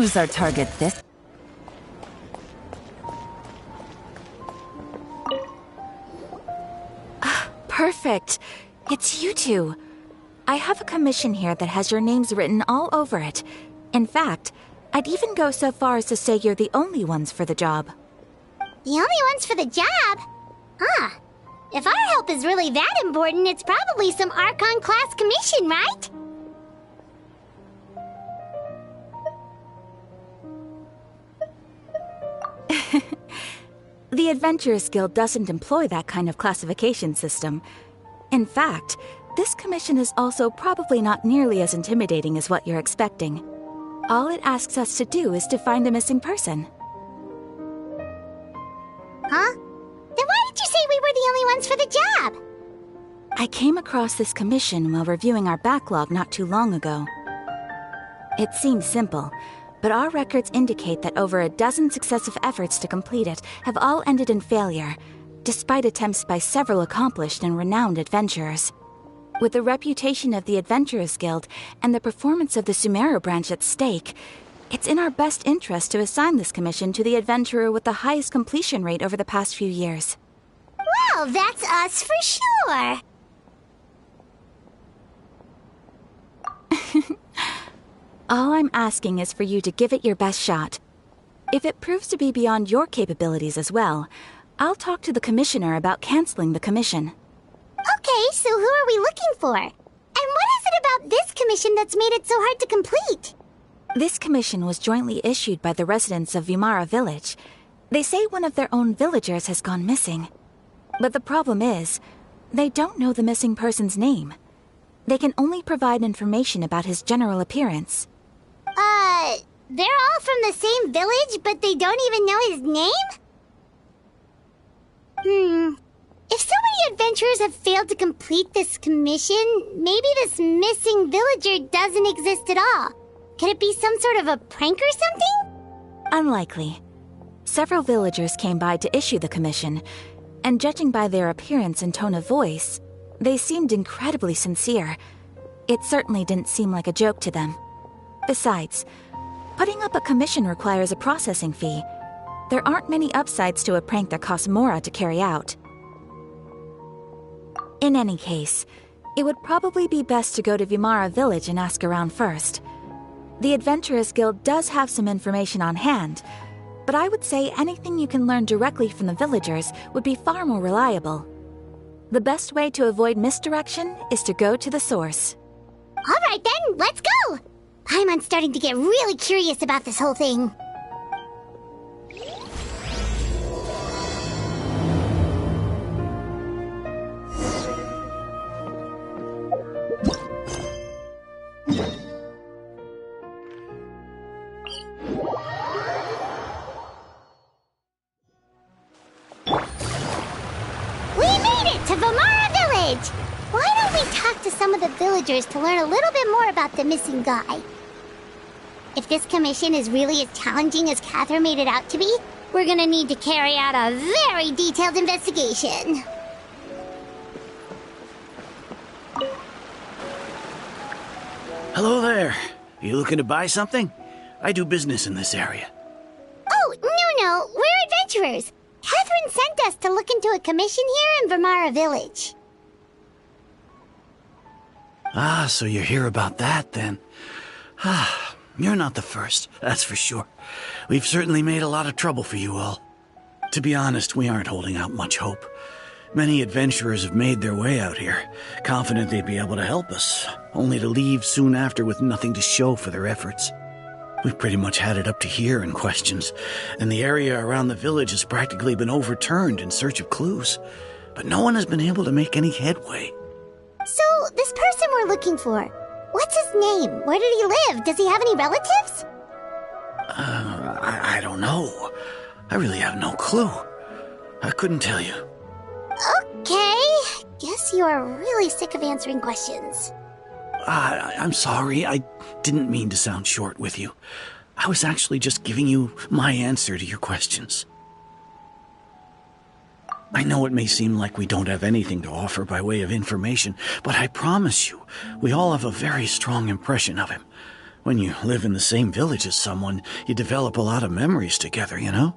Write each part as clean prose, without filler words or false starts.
Who's our target this? Perfect. It's you two. I have a commission here that has your names written all over it. In fact, I'd even go so far as to say you're the only ones for the job. The only ones for the job? Huh. If our help is really that important, it's probably some Archon-class commission, right? The Adventurers Guild doesn't employ that kind of classification system. In fact, this commission is also probably not nearly as intimidating as what you're expecting. All it asks us to do is to find a missing person. Huh? Then why did you say we were the only ones for the job? I came across this commission while reviewing our backlog not too long ago. It seems simple, but our records indicate that over a dozen successive efforts to complete it have all ended in failure, despite attempts by several accomplished and renowned adventurers. With the reputation of the Adventurers Guild and the performance of the Sumeru branch at stake, it's in our best interest to assign this commission to the adventurer with the highest completion rate over the past few years. Well, that's us for sure! All I'm asking is for you to give it your best shot. If it proves to be beyond your capabilities as well, I'll talk to the commissioner about canceling the commission. Okay, so who are we looking for? And what is it about this commission that's made it so hard to complete? This commission was jointly issued by the residents of Vimara Village. They say one of their own villagers has gone missing. But the problem is, they don't know the missing person's name. They can only provide information about his general appearance. They're all from the same village, but they don't even know his name? If so many adventurers have failed to complete this commission, maybe this missing villager doesn't exist at all. Could it be some sort of a prank or something? Unlikely. Several villagers came by to issue the commission, and judging by their appearance and tone of voice, they seemed incredibly sincere. It certainly didn't seem like a joke to them. Besides, putting up a commission requires a processing fee. There aren't many upsides to a prank that costs Mora to carry out. In any case, it would probably be best to go to Vimara Village and ask around first. The Adventurers Guild does have some information on hand, but I would say anything you can learn directly from the villagers would be far more reliable. The best way to avoid misdirection is to go to the source. Alright then, let's go! I'm starting to get really curious about this whole thing. To Vimara Village! Why don't we talk to some of the villagers to learn a little bit more about the missing guy? If this commission is really as challenging as Catherine made it out to be, we're gonna need to carry out a very detailed investigation. Hello there. You looking to buy something? I do business in this area. Oh, no, we're adventurers. Catherine sent us to look into a commission here in Vimara Village. Ah, so you're here about that, then. Ah, you're not the first, that's for sure. We've certainly made a lot of trouble for you all. To be honest, we aren't holding out much hope. Many adventurers have made their way out here, confident they'd be able to help us, only to leave soon after with nothing to show for their efforts. We've pretty much had it up to here in questions, and the area around the village has practically been overturned in search of clues. But no one has been able to make any headway. So, this person we're looking for, what's his name? Where did he live? Does he have any relatives? I don't know. I really have no clue. I couldn't tell you. Okay, guess you are really sick of answering questions. I'm sorry, I didn't mean to sound short with you. I was actually just giving you my answer to your questions. I know it may seem like we don't have anything to offer by way of information, but I promise you, we all have a very strong impression of him. When you live in the same village as someone, you develop a lot of memories together, you know?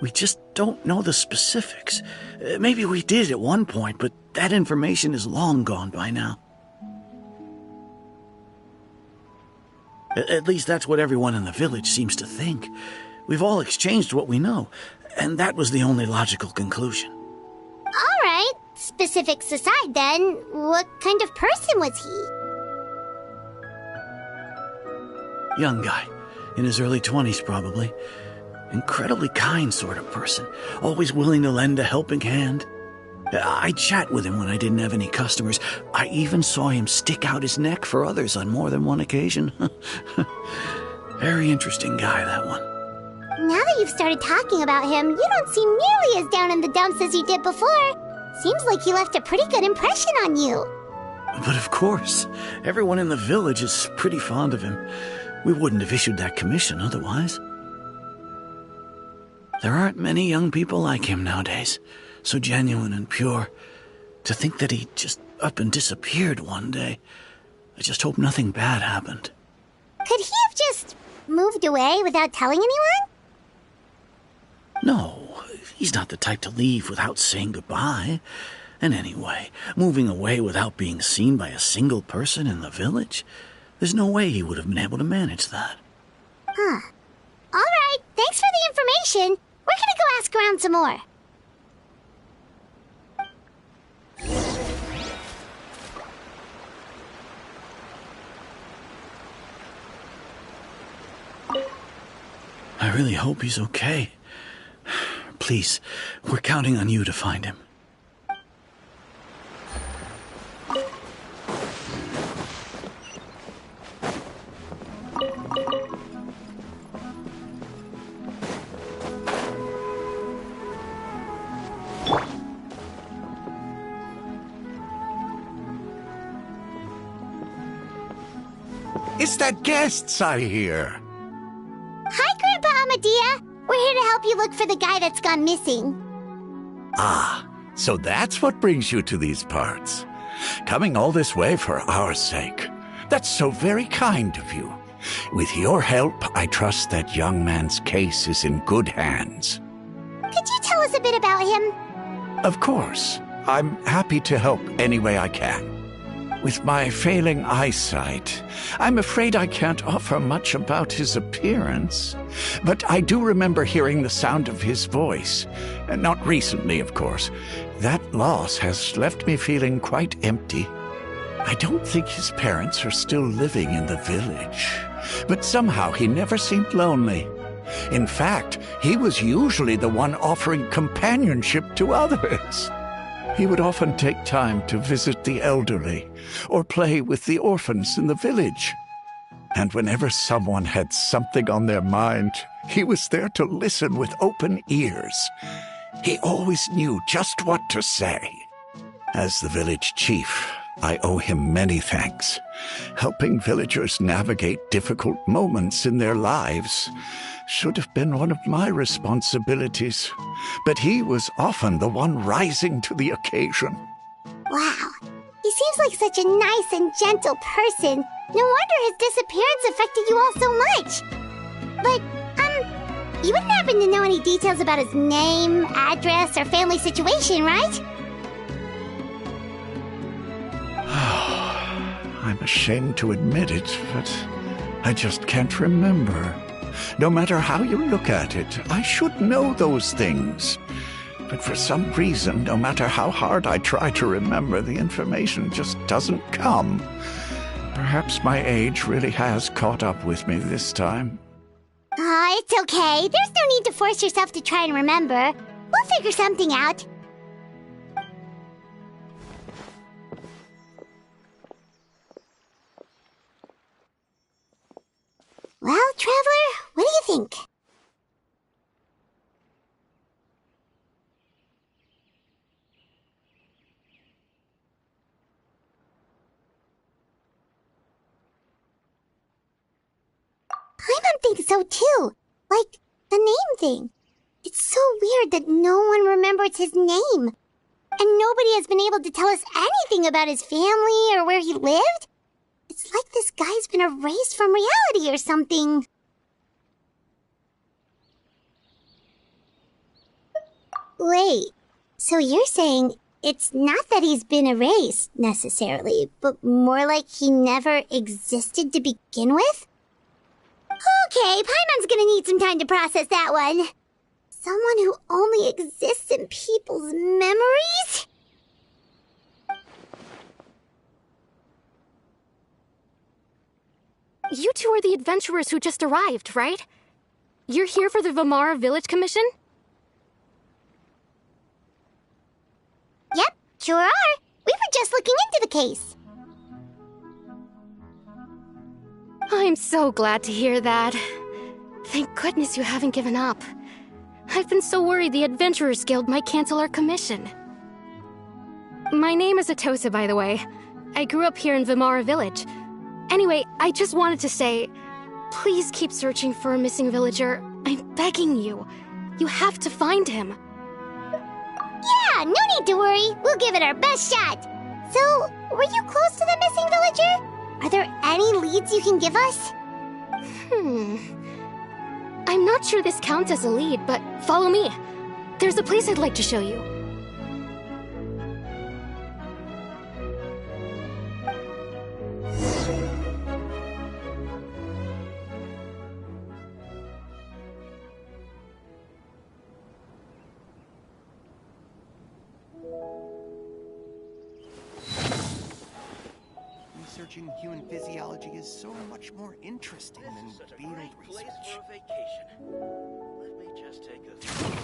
We just don't know the specifics. Maybe we did at one point, but that information is long gone by now. At least that's what everyone in the village seems to think. We've all exchanged what we know, and that was the only logical conclusion. All right. Specifics aside, then, what kind of person was he? Young guy. In his early 20s, probably. Incredibly kind sort of person. Always willing to lend a helping hand. I'd chat with him when I didn't have any customers. I even saw him stick out his neck for others on more than one occasion. Very interesting guy, that one. Now that you've started talking about him, you don't seem nearly as down in the dumps as you did before. Seems like he left a pretty good impression on you. But of course, everyone in the village is pretty fond of him. We wouldn't have issued that commission otherwise. There aren't many young people like him nowadays. So genuine and pure. To think that he just up and disappeared one day. I just hope nothing bad happened. Could he have just moved away without telling anyone? No, he's not the type to leave without saying goodbye. And anyway, moving away without being seen by a single person in the village, there's no way he would have been able to manage that. Huh. All right, thanks for the information. We're gonna go ask around some more. I really hope he's okay. Please, we're counting on you to find him. It's that guests I hear. Hi, Grandpa Amadea. We're here to help you look for the guy that's gone missing. Ah, so that's what brings you to these parts. Coming all this way for our sake. That's so very kind of you. With your help, I trust that young man's case is in good hands. Could you tell us a bit about him? Of course. I'm happy to help any way I can. With my failing eyesight, I'm afraid I can't offer much about his appearance. But I do remember hearing the sound of his voice. Not recently, of course. That loss has left me feeling quite empty. I don't think his parents are still living in the village. But somehow he never seemed lonely. In fact, he was usually the one offering companionship to others. He would often take time to visit the elderly or play with the orphans in the village. And whenever someone had something on their mind, he was there to listen with open ears. He always knew just what to say. As the village chief, I owe him many thanks. Helping villagers navigate difficult moments in their lives should have been one of my responsibilities, but he was often the one rising to the occasion. Wow. He seems like such a nice and gentle person. No wonder his disappearance affected you all so much. But, you wouldn't happen to know any details about his name, address, or family situation, right? I'm ashamed to admit it, but I just can't remember. No matter how you look at it, I should know those things. But for some reason, no matter how hard I try to remember, the information just doesn't come. Perhaps my age really has caught up with me this time. It's okay. There's no need to force yourself to try and remember. We'll figure something out. Well, Traveler, what do you think? I don't think so, too. Like, the name thing. It's so weird that no one remembers his name. And nobody has been able to tell us anything about his family or where he lived. It It's like this guy's been erased from reality or something. Wait, so you're saying it's not that he's been erased, necessarily, but more like he never existed to begin with? Okay, Paimon's gonna need some time to process that one. Someone who only exists in people's memories? You two are the adventurers who just arrived, right? You're here for the Vamara Village Commission? Yep, sure are. We were just looking into the case. I'm so glad to hear that. Thank goodness you haven't given up. I've been so worried the Adventurers Guild might cancel our commission. My name is Atosa, by the way. I grew up here in Vamara Village. Anyway, I just wanted to say, please keep searching for a missing villager. I'm begging you. You have to find him. Yeah, no need to worry. We'll give it our best shot. So, were you close to the missing villager? Are there any leads you can give us? I'm not sure this counts as a lead, but follow me. There's a place I'd like to show you. Researching human physiology is so much more interesting than beetle research. Place for a vacation. Let me just take a few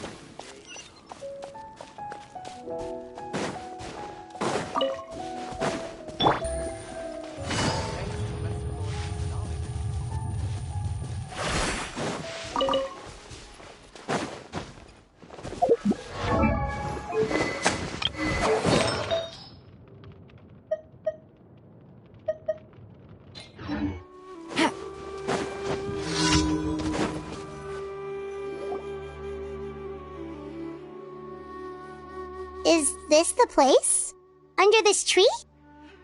Is this the place? Under this tree?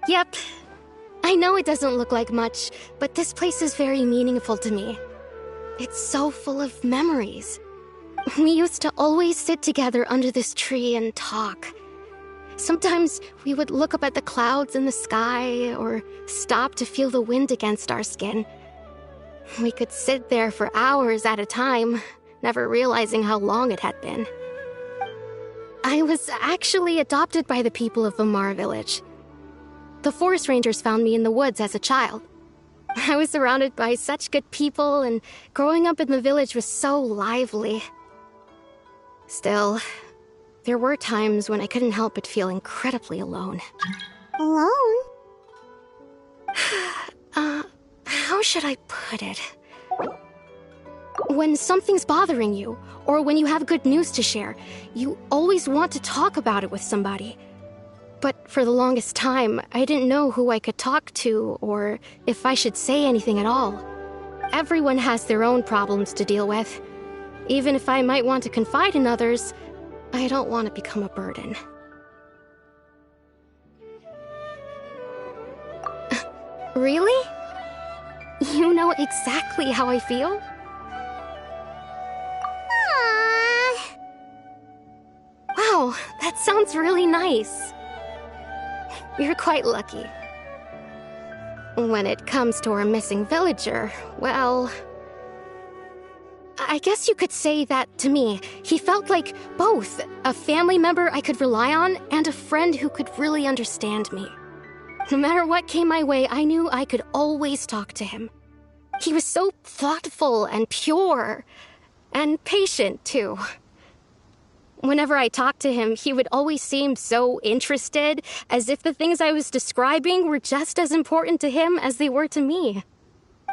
Yep. I know it doesn't look like much, but this place is very meaningful to me. It's so full of memories. We used to always sit together under this tree and talk. Sometimes we would look up at the clouds in the sky, or stop to feel the wind against our skin. We could sit there for hours at a time, never realizing how long it had been. I was actually adopted by the people of Vamara Village. The forest rangers found me in the woods as a child. I was surrounded by such good people, and growing up in the village was so lively. Still, there were times when I couldn't help but feel incredibly alone. Alone? How should I put it? When something's bothering you, or when you have good news to share, you always want to talk about it with somebody. But for the longest time, I didn't know who I could talk to, or if I should say anything at all. Everyone has their own problems to deal with. Even if I might want to confide in others, I don't want to become a burden. Really? You know exactly how I feel? Aww. Wow, that sounds really nice. You're quite lucky. When it comes to our missing villager, well, I guess you could say that to me. He felt like both a family member I could rely on and a friend who could really understand me. No matter what came my way, I knew I could always talk to him. He was so thoughtful and pure, and patient, too. Whenever I talked to him, he would always seem so interested, as if the things I was describing were just as important to him as they were to me.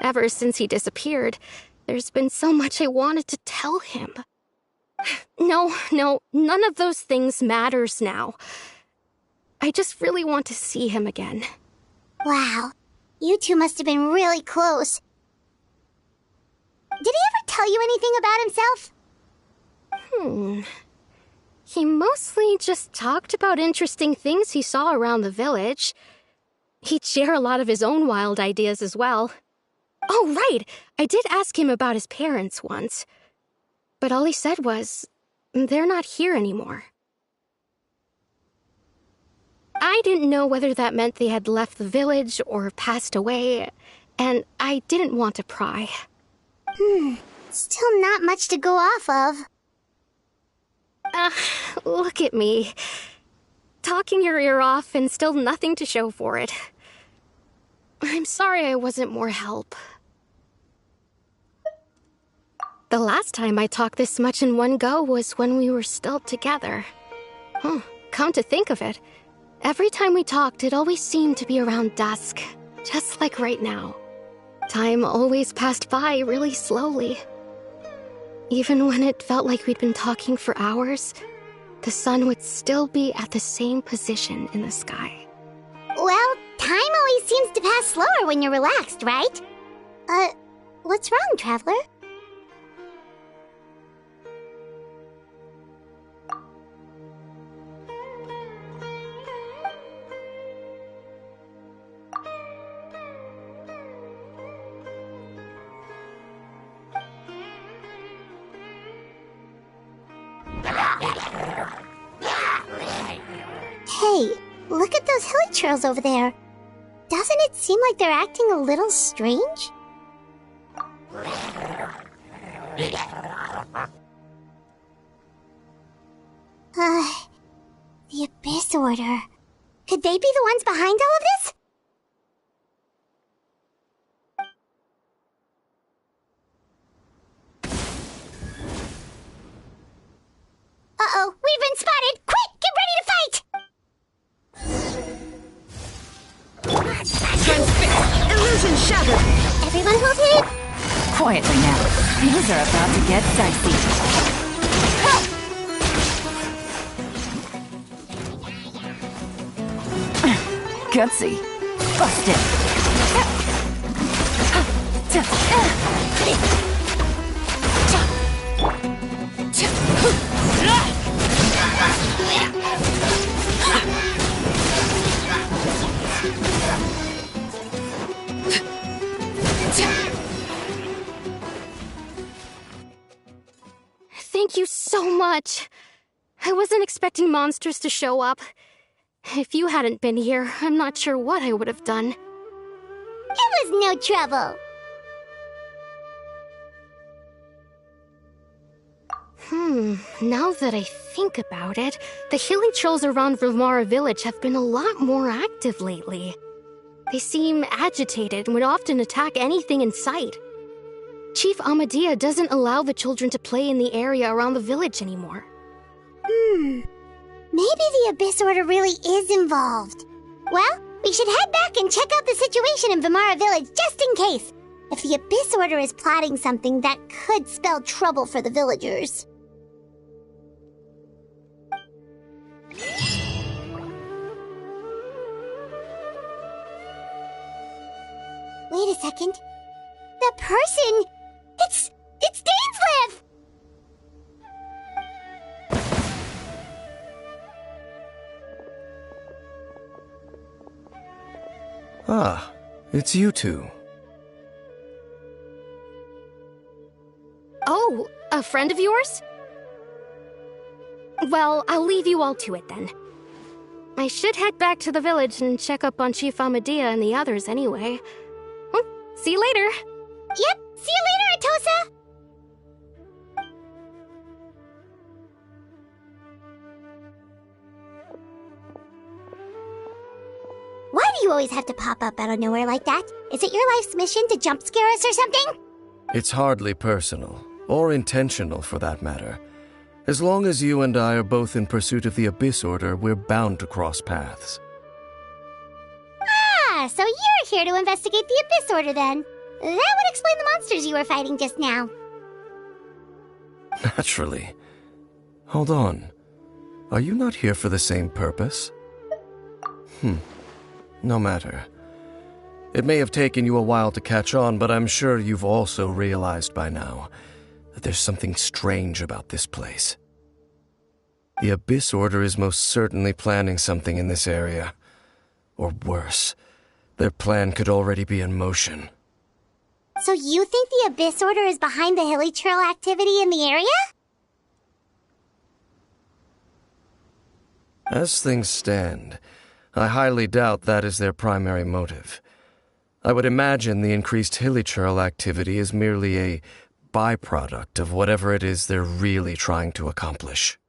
Ever since he disappeared, there's been so much I wanted to tell him. No, none of those things matters now. I just really want to see him again. Wow, you two must have been really close. Did he ever tell you anything about himself? He mostly just talked about interesting things he saw around the village. He'd share a lot of his own wild ideas as well. Oh, right! I did ask him about his parents once. But all he said was, they're not here anymore. I didn't know whether that meant they had left the village or passed away, and I didn't want to pry. Still not much to go off of. Look at me. Talking your ear off and still nothing to show for it. I'm sorry I wasn't more help. The last time I talked this much in one go was when we were still together. Come to think of it, every time we talked, it always seemed to be around dusk, just like right now. Time always passed by really slowly. Even when it felt like we'd been talking for hours, the sun would still be at the same position in the sky. Well, time always seems to pass slower when you're relaxed, right? What's wrong, Traveler? Hey, look at those hilly trails over there. Doesn't it seem like they're acting a little strange? The Abyss Order. Could they be the ones behind all of this? Uh-oh, we've been spotted! Quick, get ready to fight! Transfixed! Illusion shattered! Everyone hold it! Quietly now. Things are about to get dicey. Gutsy. Busted. Thank you so much. I wasn't expecting monsters to show up. If you hadn't been here, I'm not sure what I would have done. It was no trouble. Now that I think about it, the hilly trolls around Vimara village have been a lot more active lately. They seem agitated and would often attack anything in sight. Chief Amadea doesn't allow the children to play in the area around the village anymore. Maybe the Abyss Order really is involved. Well, we should head back and check out the situation in Vimara village just in case. If the Abyss Order is plotting something that could spell trouble for the villagers. Wait a second. That person... It's Dainsleif! Ah, it's you two. Oh, a friend of yours? Well, I'll leave you all to it then. I should head back to the village and check up on Chief Amadea and the others anyway. See you later. Yep, see you later, Atosa! Why do you always have to pop up out of nowhere like that? Is it your life's mission to jump scare us or something? It's hardly personal, or intentional for that matter. As long as you and I are both in pursuit of the Abyss Order, we're bound to cross paths. Ah, so you're here to investigate the Abyss Order then. That would explain the monsters you were fighting just now. Naturally. Hold on. Are you not here for the same purpose? No matter. It may have taken you a while to catch on, but I'm sure you've also realized by now that there's something strange about this place. The Abyss Order is most certainly planning something in this area. Or worse, Their plan could already be in motion. So you think the Abyss Order is behind the hilly trail activity in the area? As things stand, I highly doubt that is their primary motive. I would imagine the increased hilly trail activity is merely a byproduct of whatever it is they're really trying to accomplish.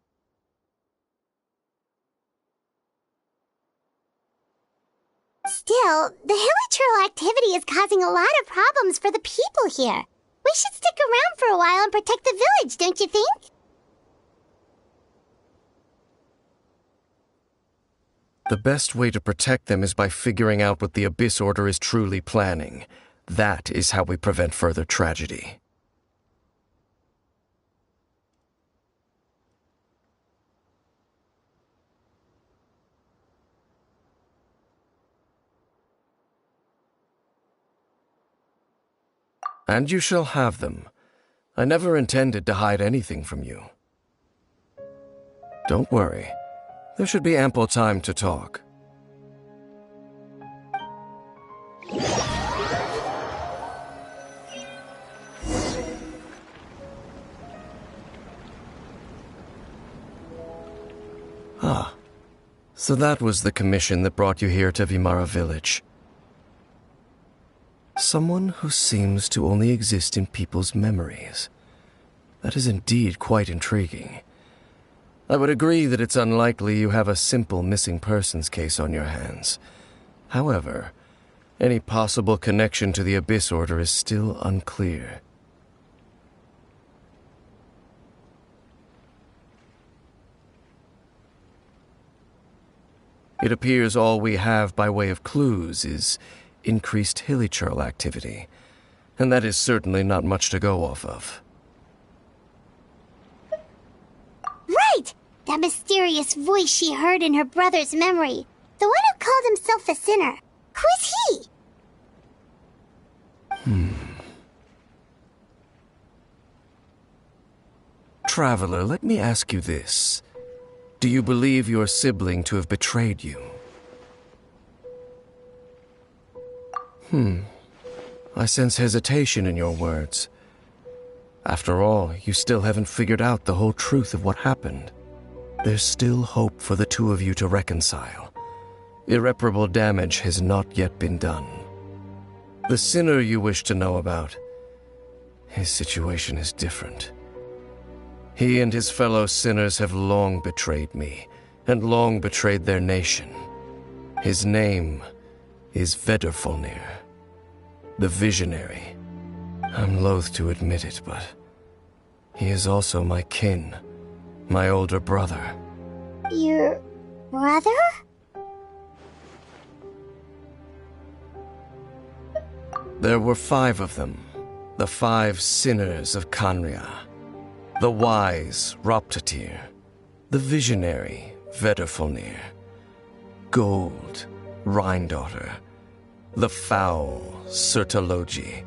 Still, the hilly trail activity is causing a lot of problems for the people here. We should stick around for a while and protect the village, don't you think? The best way to protect them is by figuring out what the Abyss Order is truly planning. That is how we prevent further tragedy. And you shall have them. I never intended to hide anything from you. Don't worry. There should be ample time to talk. Ah, so that was the commission that brought you here to Vimara Village. Someone who seems to only exist in people's memories. That is indeed quite intriguing. I would agree that it's unlikely you have a simple missing persons case on your hands. However, any possible connection to the Abyss Order is still unclear. It appears all we have by way of clues is increased hilly trail activity, and that is certainly not much to go off of. Right! That mysterious voice she heard in her brother's memory. The one who called himself a sinner. Who is he? Traveler, let me ask you this. Do you believe your sibling to have betrayed you? I sense hesitation in your words. After all, you still haven't figured out the whole truth of what happened. There's still hope for the two of you to reconcile. Irreparable damage has not yet been done. The sinner you wish to know about, his situation is different. He and his fellow sinners have long betrayed me, and long betrayed their nation. His name is Vedrfolnir, the Visionary. I'm loath to admit it, but he is also my kin, my older brother. Your brother? There were 5 of them, the 5 sinners of Khaenri'ah. The wise Roptatyr, the visionary Vedrfolnir, Gold Rhine-daughter, the foul Sertologi,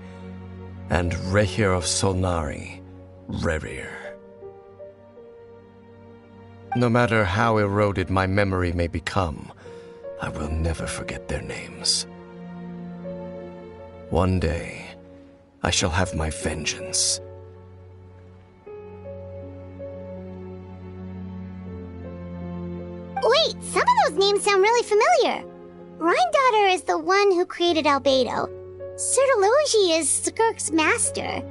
and Rehir of Solnari, Rerir. No matter how eroded my memory may become, I will never forget their names. One day, I shall have my vengeance. Wait, some of those names sound really familiar. Rhine-daughter is the one who created Albedo. Sertologi is Skirk's master.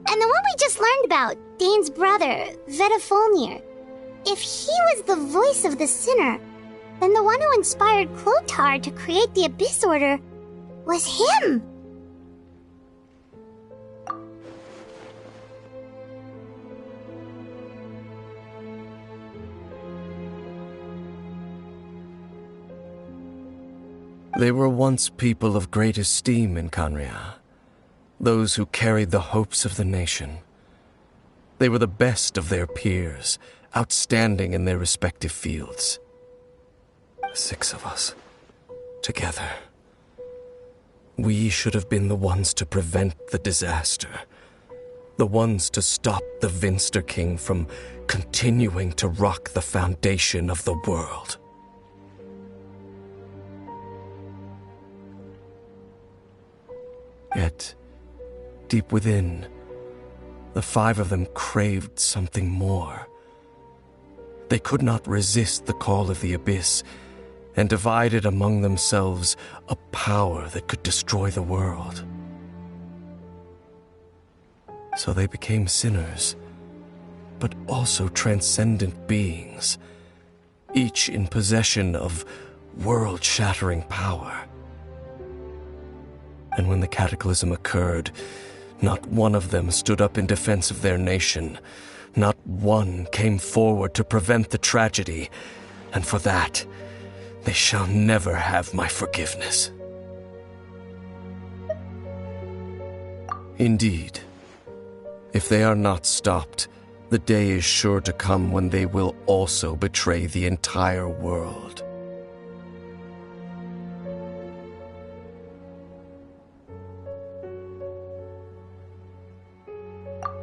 And the one we just learned about, Dane's brother, Vedrfolnir. If he was the voice of the sinner, then the one who inspired Clothar to create the Abyss Order was him. They were once people of great esteem in Khaenri'ah, those who carried the hopes of the nation. They were the best of their peers, outstanding in their respective fields. 6 of us, together. We should have been the ones to prevent the disaster, the ones to stop the Vinster King from continuing to rock the foundation of the world. Yet, deep within, the five of them craved something more. They could not resist the call of the abyss, and divided among themselves a power that could destroy the world. So they became sinners, but also transcendent beings, each in possession of world-shattering power. And when the cataclysm occurred, not one of them stood up in defense of their nation. Not one came forward to prevent the tragedy, and for that, they shall never have my forgiveness. Indeed, if they are not stopped, the day is sure to come when they will also betray the entire world.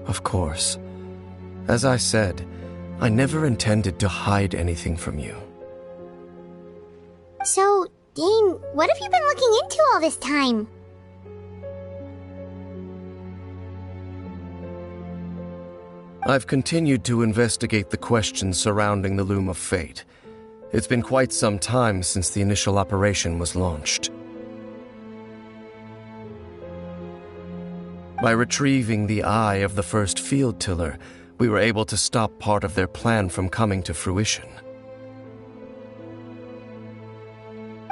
Of course, as I said, I never intended to hide anything from you. So, Dane, what have you been looking into all this time? I've continued to investigate the questions surrounding the Loom of Fate. It's been quite some time since the initial operation was launched. By retrieving the eye of the first field tiller, we were able to stop part of their plan from coming to fruition.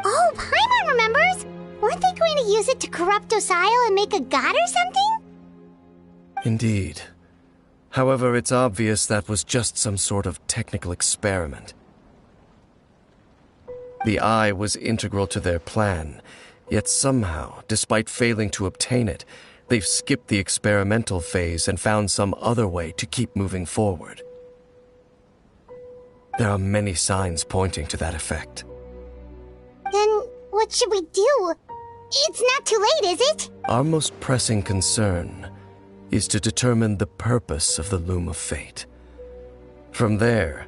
Oh, Paimon remembers! Weren't they going to use it to corrupt Osial and make a god or something? Indeed. However, it's obvious that was just some sort of technical experiment. The eye was integral to their plan, yet somehow, despite failing to obtain it, they've skipped the experimental phase and found some other way to keep moving forward. There are many signs pointing to that effect. Then what should we do? It's not too late, is it? Our most pressing concern is to determine the purpose of the Loom of Fate. From there,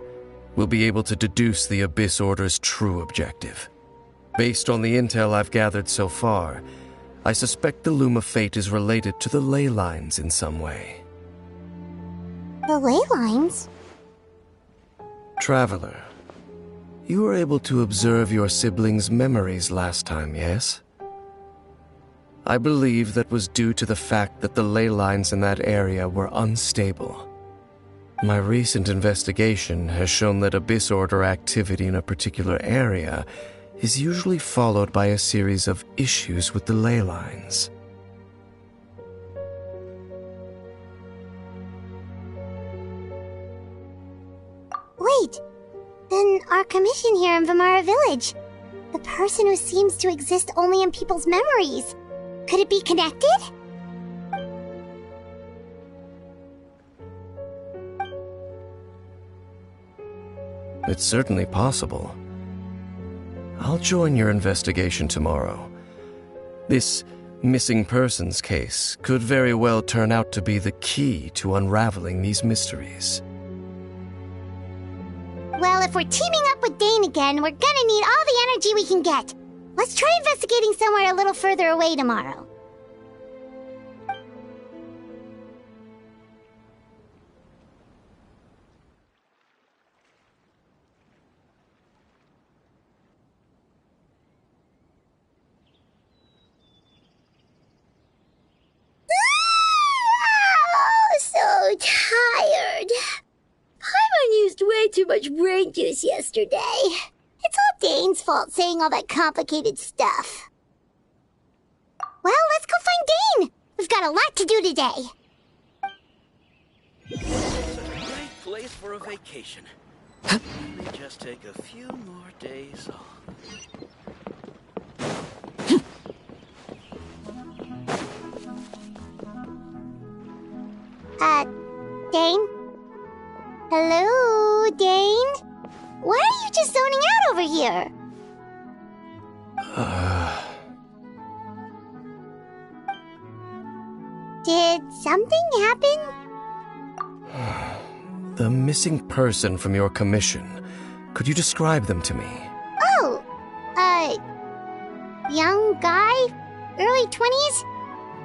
we'll be able to deduce the Abyss Order's true objective. Based on the intel I've gathered so far, I suspect the Loom of Fate is related to the ley lines in some way. The ley lines? Traveler, you were able to observe your siblings' memories last time, yes? I believe that was due to the fact that the ley lines in that area were unstable. My recent investigation has shown that Abyss Order activity in a particular area is usually followed by a series of issues with the ley lines. Wait, then our commission here in Vamara Village, the person who seems to exist only in people's memories, could it be connected? It's certainly possible. I'll join your investigation tomorrow. This missing persons case could very well turn out to be the key to unraveling these mysteries. Well, if we're teaming up with Dane again, we're gonna need all the energy we can get. Let's try investigating somewhere a little further away tomorrow. So tired. Paimon used way too much brain juice yesterday. It's all Dane's fault saying all that complicated stuff. Well, let's go find Dane. We've got a lot to do today. Such a great place for a vacation. Let me just take a few more days off. Dane? Hello, Dane? Why are you just zoning out over here? Did something happen? The missing person from your commission. Could you describe them to me? Oh, young guy? Early 20s?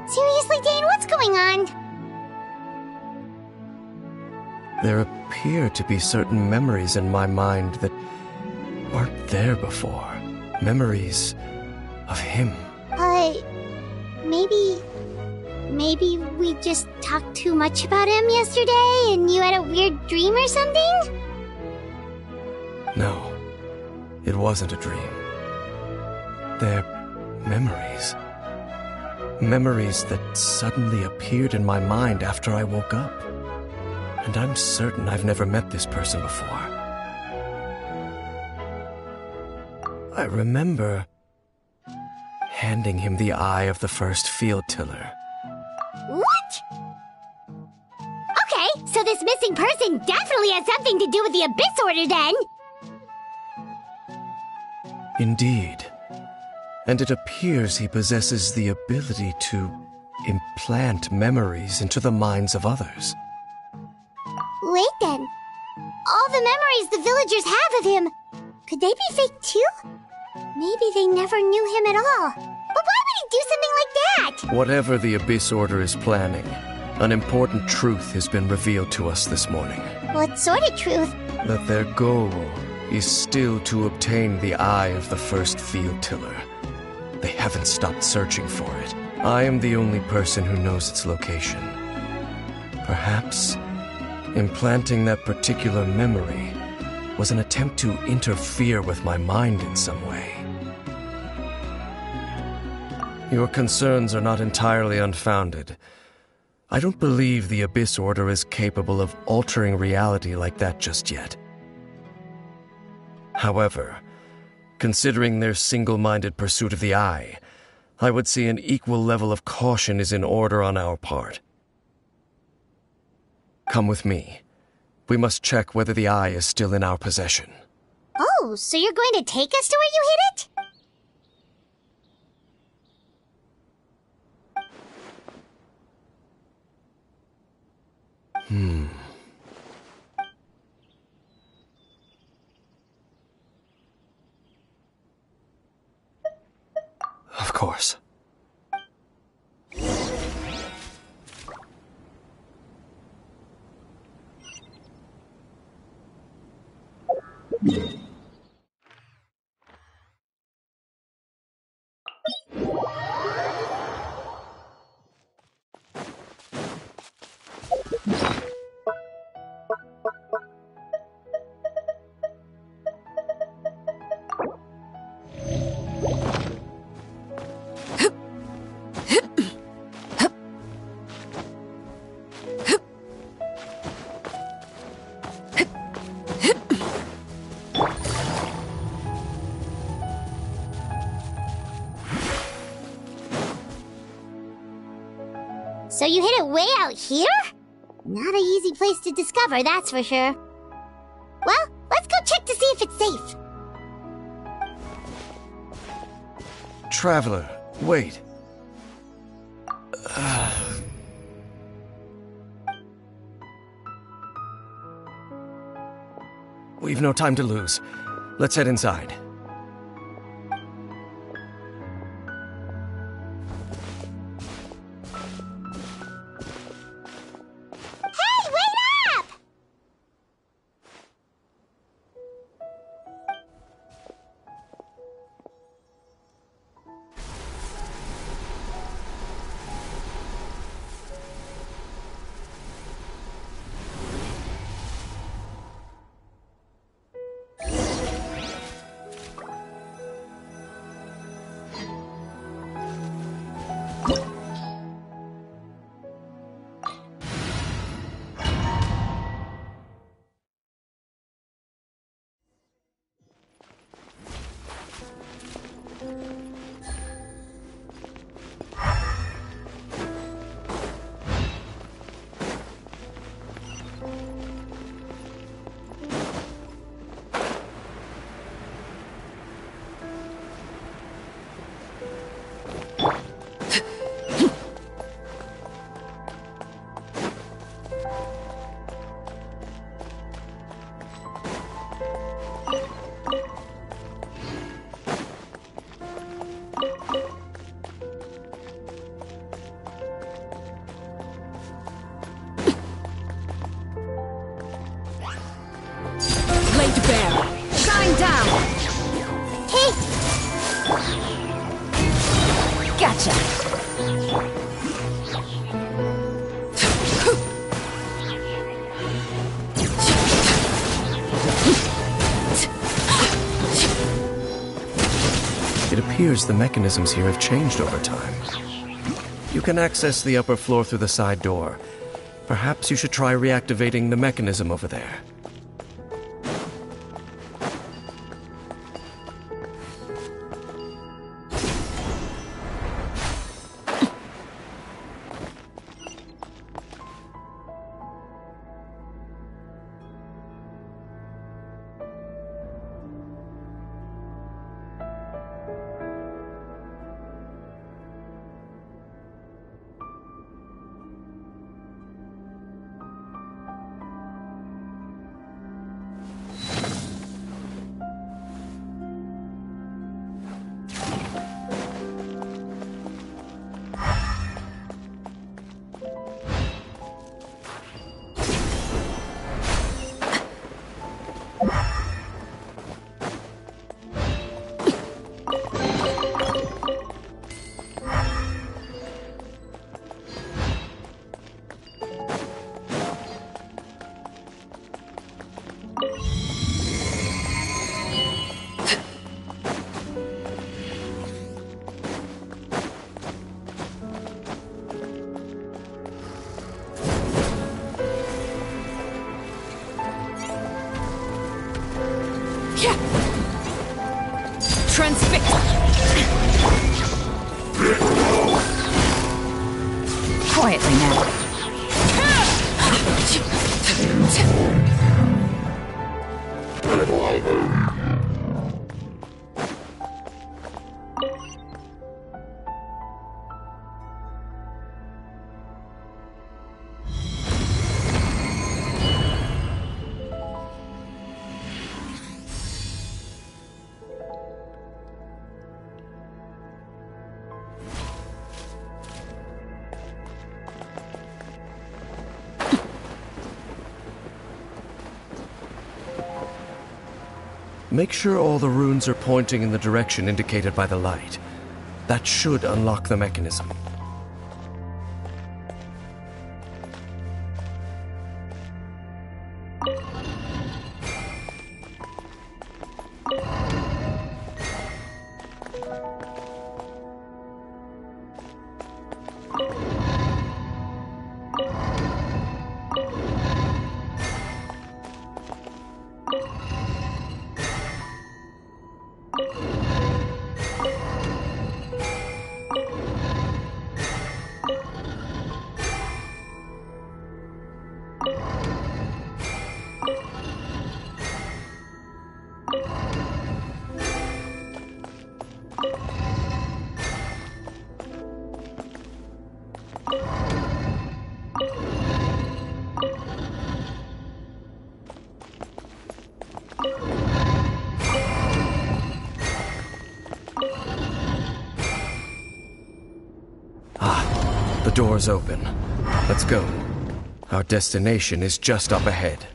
Seriously, Dane, what's going on? There appear to be certain memories in my mind that weren't there before. Memories of him. Maybe we just talked too much about him yesterday and you had a weird dream or something? No, it wasn't a dream. They're memories. Memories that suddenly appeared in my mind after I woke up. And I'm certain I've never met this person before. I remember handing him the eye of the first field tiller. What? Okay, so this missing person definitely has something to do with the Abyss Order then! Indeed. And it appears he possesses the ability to implant memories into the minds of others. Wait then. All the memories the villagers have of him, could they be fake too? Maybe they never knew him at all. But why would he do something like that? Whatever the Abyss Order is planning, an important truth has been revealed to us this morning. What sort of truth? That their goal is still to obtain the eye of the first field tiller. They haven't stopped searching for it. I am the only person who knows its location. Perhaps implanting that particular memory was an attempt to interfere with my mind in some way. Your concerns are not entirely unfounded. I don't believe the Abyss Order is capable of altering reality like that just yet. However, considering their single-minded pursuit of the eye, I would say an equal level of caution is in order on our part. Come with me. We must check whether the eye is still in our possession. Oh, so you're going to take us to where you hid it? Of course. So you hid it way out here? Not an easy place to discover, that's for sure. Well, let's go check to see if it's safe. Traveler, wait. We've no time to lose. Let's head inside. Hey, wait up! Gotcha! It appears the mechanisms here have changed over time. You can access the upper floor through the side door. Perhaps you should try reactivating the mechanism over there. Transfix! Quietly now. Make sure all the runes are pointing in the direction indicated by the light. That should unlock the mechanism. The door's open. Let's go. Our destination is just up ahead.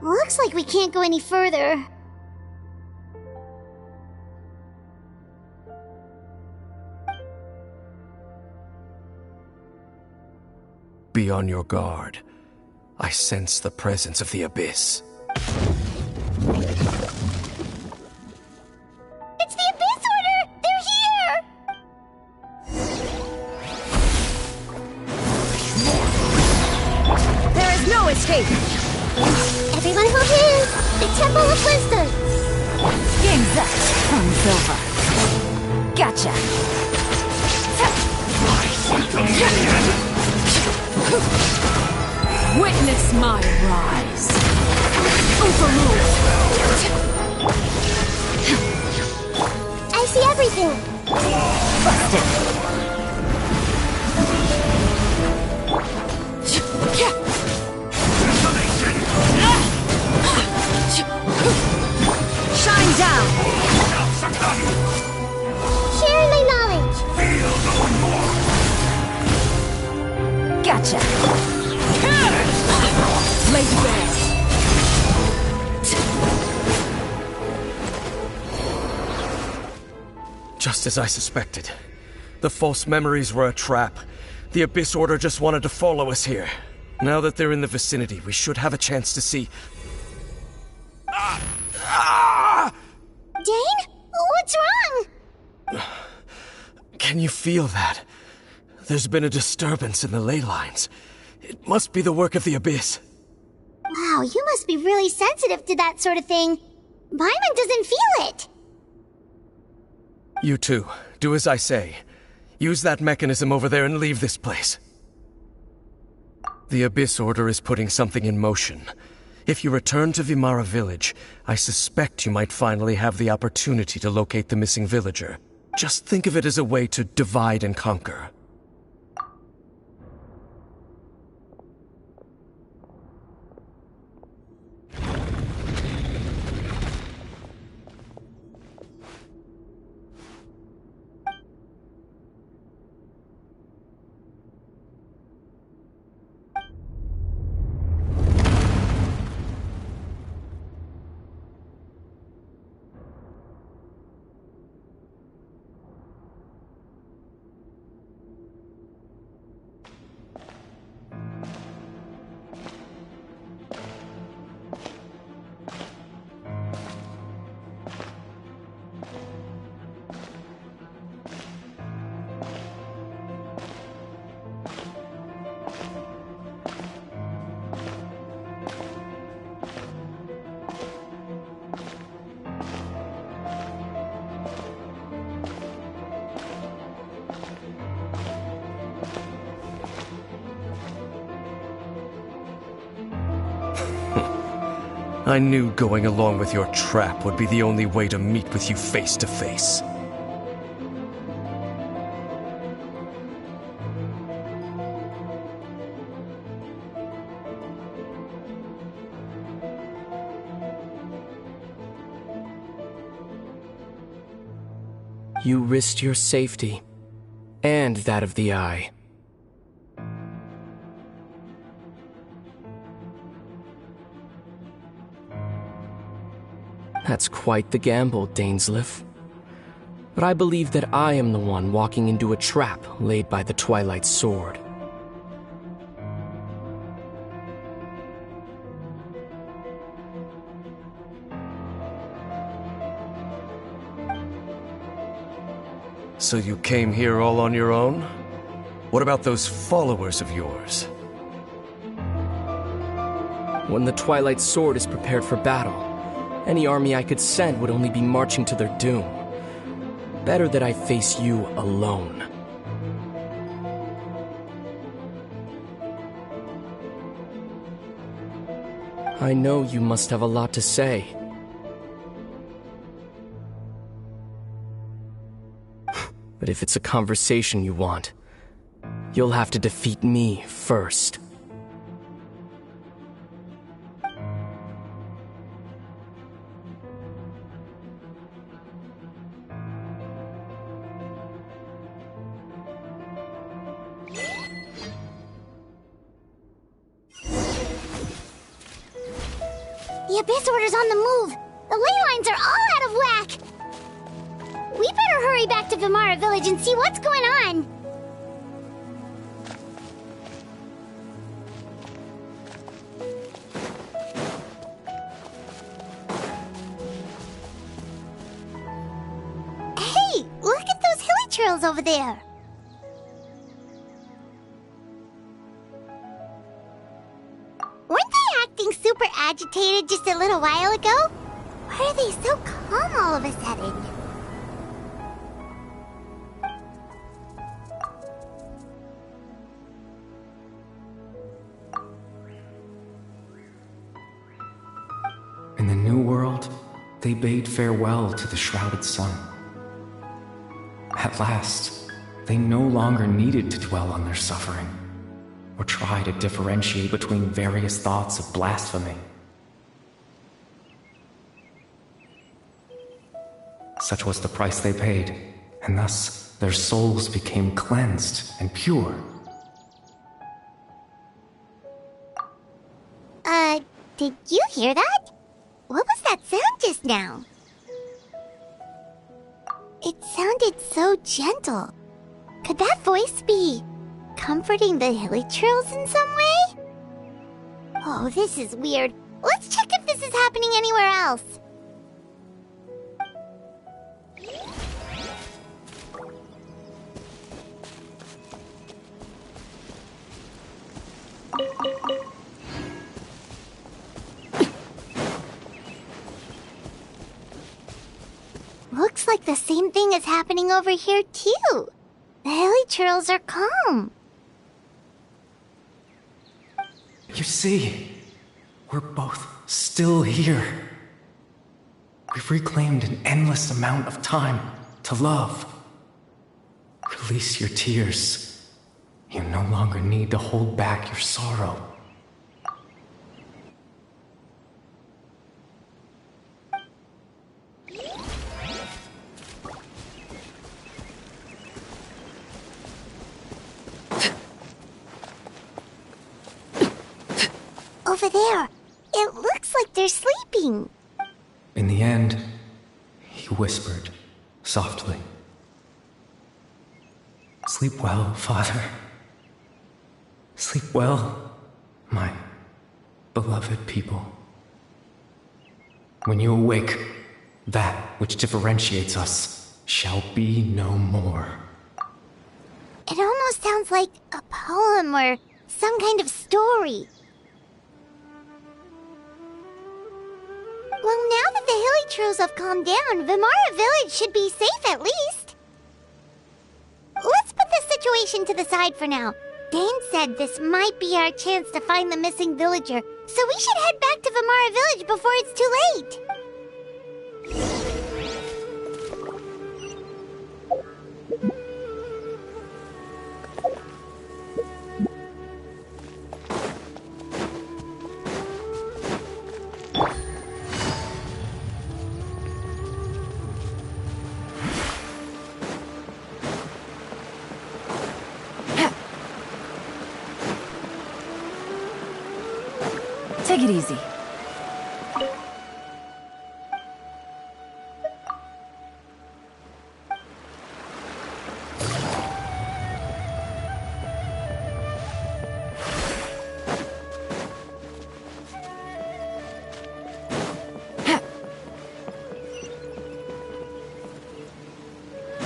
Looks like we can't go any further. Be on your guard. I sense the presence of the Abyss. It's the Abyss Order! They're here! shape. Everyone hold hands! The Temple of Wisdom! Game's up. Tongue's over. Gotcha. Witness my rise. Overruled. I see everything! Busted. Shine down! Sharing my knowledge! Gotcha. Lay bare. Just as I suspected. The false memories were a trap. The Abyss Order just wanted to follow us here. Now that they're in the vicinity, we should have a chance to see... Dane? What's wrong? Can you feel that? There's been a disturbance in the ley lines. It must be the work of the Abyss. Wow, you must be really sensitive to that sort of thing. Paimon doesn't feel it. You too. Do as I say. Use that mechanism over there and leave this place. The Abyss Order is putting something in motion. If you return to Vimara Village, I suspect you might finally have the opportunity to locate the missing villager. Just think of it as a way to divide and conquer. I knew going along with your trap would be the only way to meet with you face to face. You risked your safety, and that of the Eye. That's quite the gamble, Dainsleif. But I believe that I am the one walking into a trap laid by the Twilight Sword. So you came here all on your own? What about those followers of yours? When the Twilight Sword is prepared for battle, any army I could send would only be marching to their doom. Better that I face you alone. I know you must have a lot to say. But if it's a conversation you want, you'll have to defeat me first. The Abyss Order's on the move. The ley lines are all out of whack. We better hurry back to Vimara Village and see what's going on. Hey, look at those hilly trails over there. Weren't they super agitated just a little while ago? Why are they so calm all of a sudden? In the new world, they bade farewell to the shrouded sun. At last, they no longer needed to dwell on their suffering, or try to differentiate between various thoughts of blasphemy. Such was the price they paid, and thus their souls became cleansed and pure. Did you hear that? What was that sound just now? It sounded so gentle. Could that voice be comforting the Hilly-Trills in some way? Oh, this is weird. Let's check if this is happening anywhere else. Looks like the same thing is happening over here, too. The Hilly-Trills are calm. You see, we're both still here. We've reclaimed an endless amount of time to love. Release your tears. You no longer need to hold back your sorrow. Over there. It looks like they're sleeping. In the end, he whispered softly. Sleep well, Father. Sleep well, my beloved people. When you awake, that which differentiates us shall be no more. It almost sounds like a poem or some kind of story. Well, now that the Hilly-Trills have calmed down, Vimara Village should be safe at least. Let's put this situation to the side for now. Dane said this might be our chance to find the missing villager, so we should head back to Vimara Village before it's too late. Take it easy.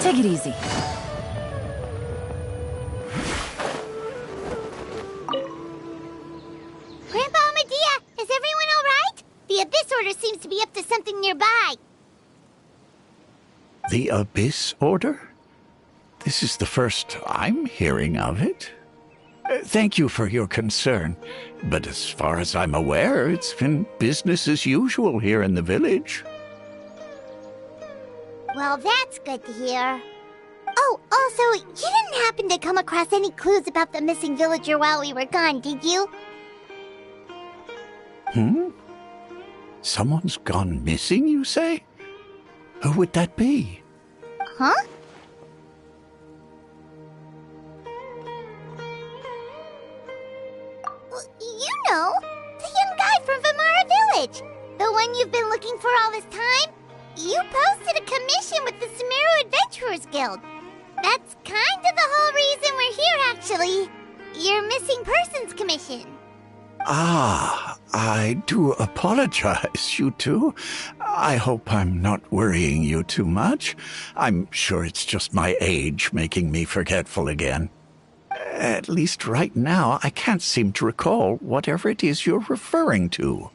Take it easy. Seems to be up to something nearby. The Abyss Order? This is the first I'm hearing of it. Thank you for your concern, but as far as I'm aware, it's been business as usual here in the village. Well, that's good to hear. Oh, also, you didn't happen to come across any clues about the missing villager while we were gone, did you? Someone's gone missing, you say? Who would that be? Huh? Well, you know, the young guy from Vimara Village. The one you've been looking for all this time. You posted a commission with the Sumeru Adventurers Guild. That's kind of the whole reason we're here, actually. Your missing persons commission. Ah, I do apologize, you two. I hope I'm not worrying you too much. I'm sure it's just my age making me forgetful again. At least right now, I can't seem to recall whatever it is you're referring to.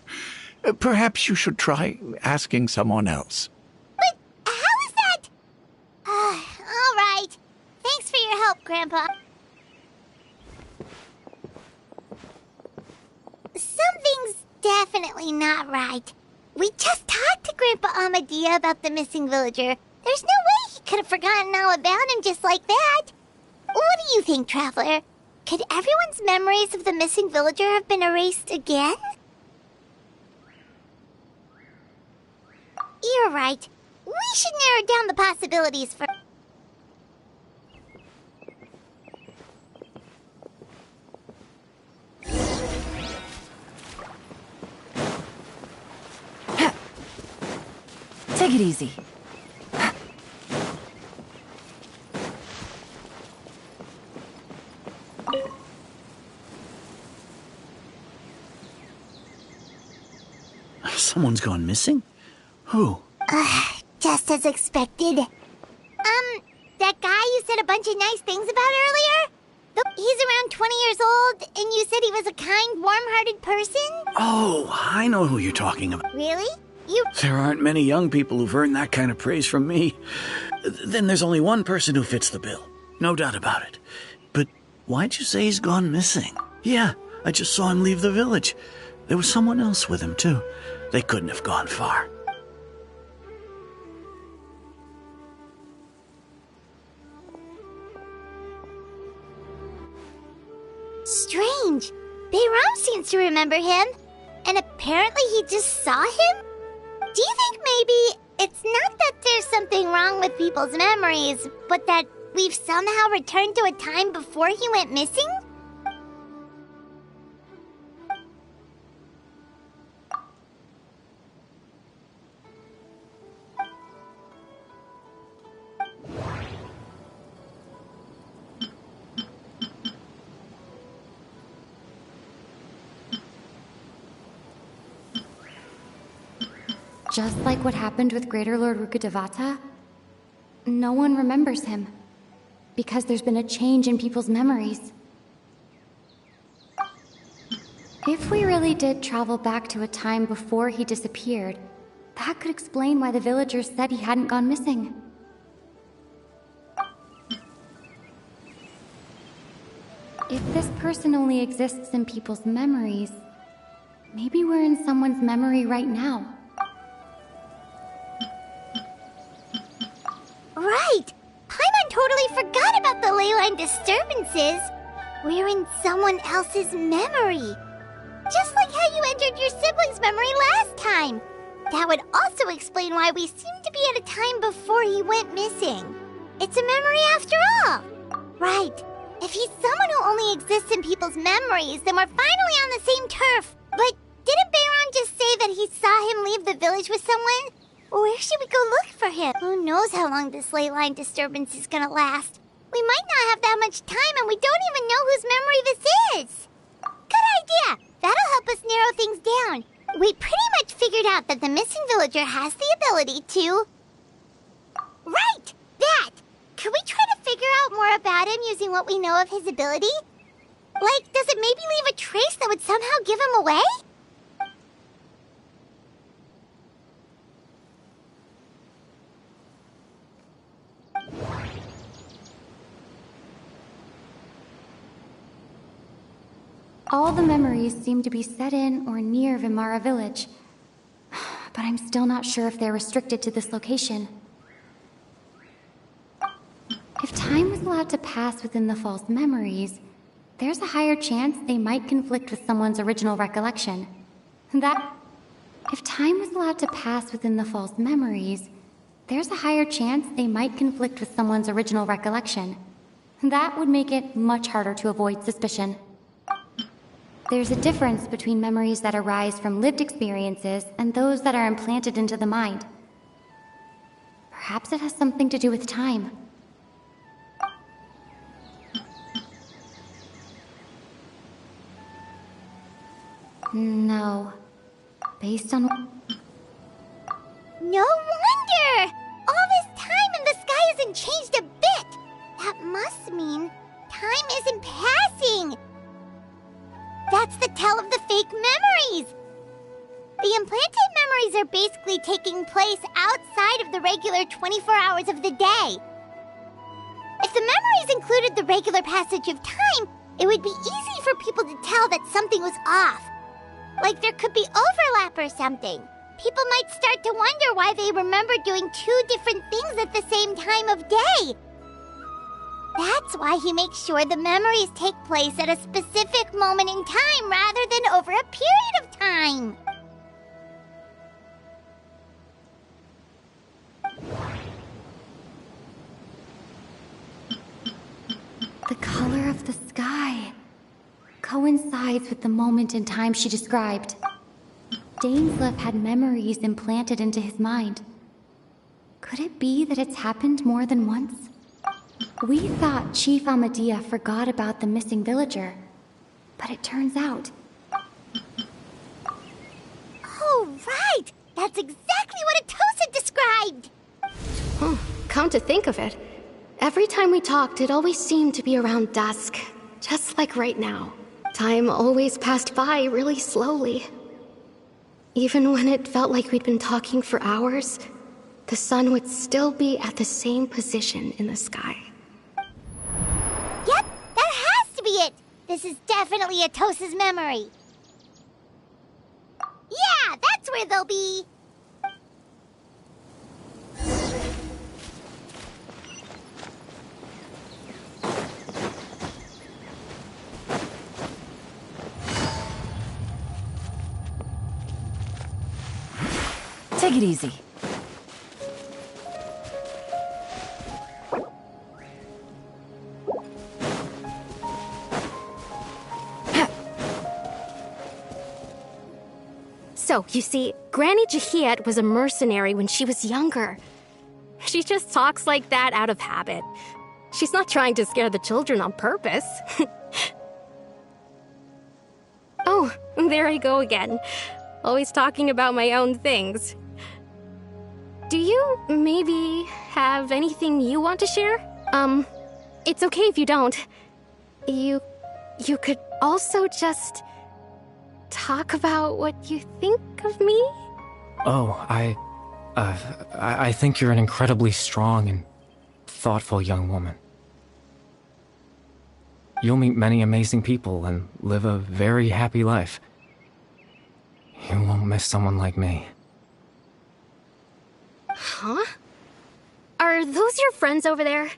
Perhaps you should try asking someone else. But how is that? All right. Thanks for your help, Grandpa. Something's definitely not right. We just talked to Grandpa Amadia about the missing villager. There's no way he could have forgotten all about him just like that. What do you think, Traveler? Could everyone's memories of the missing villager have been erased again? You're right. We should narrow down the possibilities for... Take it easy. Someone's gone missing? Who? Just as expected. That guy you said a bunch of nice things about earlier? He's around 20 years old, and you said he was a kind, warm-hearted person? Oh, I know who you're talking about. Really? There aren't many young people who've earned that kind of praise from me. Then there's only one person who fits the bill. No doubt about it. But why'd you say he's gone missing? Yeah, I just saw him leave the village. There was someone else with him, too. They couldn't have gone far. Strange. Bayram seems to remember him. And apparently he just saw him? Do you think maybe it's not that there's something wrong with people's memories, but that we've somehow returned to a time before he went missing? Just like what happened with Greater Lord Rukkhadevata, no one remembers him, because there's been a change in people's memories. If we really did travel back to a time before he disappeared, that could explain why the villagers said he hadn't gone missing. If this person only exists in people's memories, maybe we're in someone's memory right now. Right! Paimon totally forgot about the leyline disturbances. We're in someone else's memory. Just like how you entered your sibling's memory last time. That would also explain why we seem to be at a time before he went missing. It's a memory after all. Right. If he's someone who only exists in people's memories, then we're finally on the same turf. But didn't Bayron just say that he saw him leave the village with someone? Where should we go look for him? Who knows how long this ley line disturbance is gonna last? We might not have that much time, and we don't even know whose memory this is. Good idea! That'll help us narrow things down. We pretty much figured out that the missing villager has the ability to... Right! That! Could we try to figure out more about him using what we know of his ability? Like, does it maybe leave a trace that would somehow give him away? All the memories seem to be set in or near Vimara village, but I'm still not sure if they're restricted to this location. If time was allowed to pass within the false memories, there's a higher chance they might conflict with someone's original recollection. If time was allowed to pass within the false memories, there's a higher chance they might conflict with someone's original recollection. That would make it much harder to avoid suspicion. There's a difference between memories that arise from lived experiences and those that are implanted into the mind. Perhaps it has something to do with time. No. Based on... No wonder! All this time and the sky hasn't changed a bit! That must mean time isn't passing. That's the tell of the fake memories. The implanted memories are basically taking place outside of the regular 24 hours of the day. If the memories included the regular passage of time, it would be easy for people to tell that something was off. Like there could be overlap or something. People might start to wonder why they remember doing two different things at the same time of day. That's why he makes sure the memories take place at a specific moment in time rather than over a period of time. The color of the sky coincides with the moment in time she described. Dainsleif had memories implanted into his mind. Could it be that it's happened more than once? We thought Chief Amadea forgot about the missing villager, but it turns out... Oh, right! That's exactly what Atosa described! Come to think of it, every time we talked, it always seemed to be around dusk, just like right now. Time always passed by really slowly. Even when it felt like we'd been talking for hours, the sun would still be at the same position in the sky. Yep, that has to be it! This is definitely Atosa's memory. Yeah, that's where they'll be! Take it easy. So, you see, Granny Jahiet was a mercenary when she was younger. She just talks like that out of habit. She's not trying to scare the children on purpose. Oh, there I go again. Always talking about my own things. Do you maybe have anything you want to share? It's okay if you don't. You could also just talk about what you think of me? Oh, I think you're an incredibly strong and thoughtful young woman. You'll meet many amazing people and live a very happy life. You won't miss someone like me. Huh? Are those your friends over there?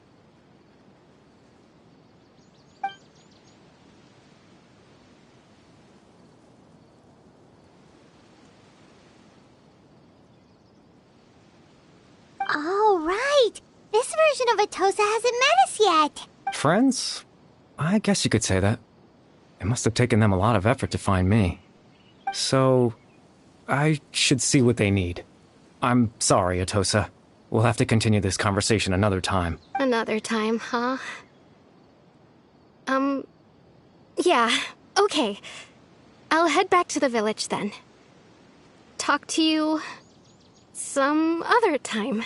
Oh, right! This version of Atosa hasn't met us yet! Friends? I guess you could say that. It must have taken them a lot of effort to find me. So, I should see what they need. I'm sorry, Atosa. We'll have to continue this conversation another time. Another time, huh? Yeah, okay. I'll head back to the village then. Talk to you some other time.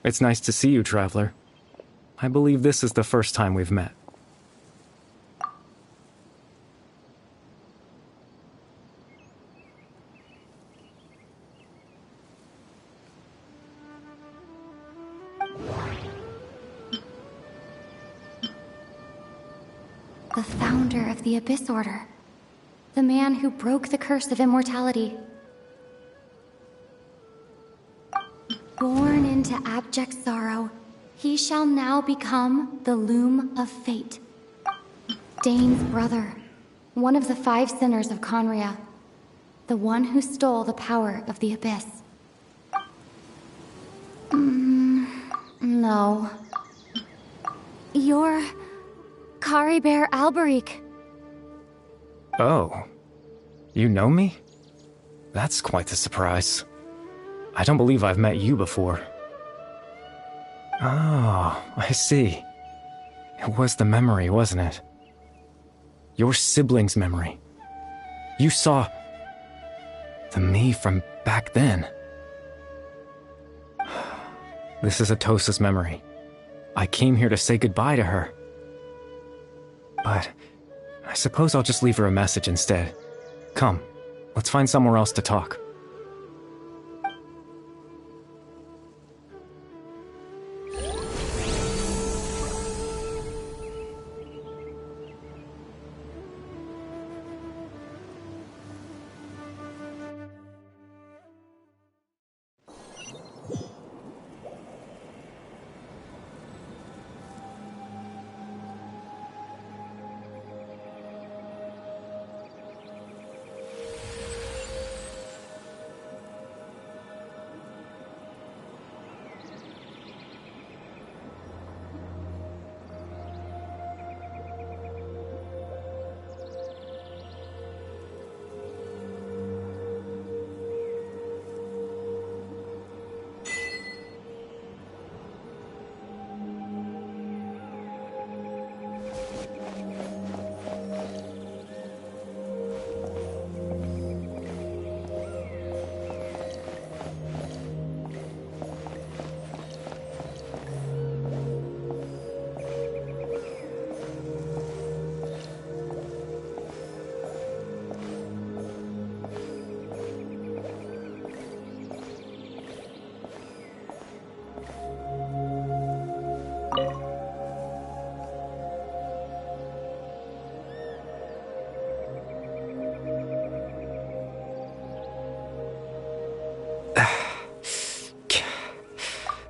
It's nice to see you, Traveler. I believe this is the first time we've met. The founder of the Abyss Order. The man who broke the curse of immortality. Born into abject sorrow, he shall now become the Loom of Fate. Dane's brother, one of the 5 sinners of Conria. The one who stole the power of the Abyss. No. You're... Caribert Alberic. Oh. You know me? That's quite the surprise. I don't believe I've met you before. Oh, I see. It was the memory, wasn't it? Your sibling's memory. You saw... The me from back then. This is Atosa's memory. I came here to say goodbye to her. But I suppose I'll just leave her a message instead. Come, let's find somewhere else to talk.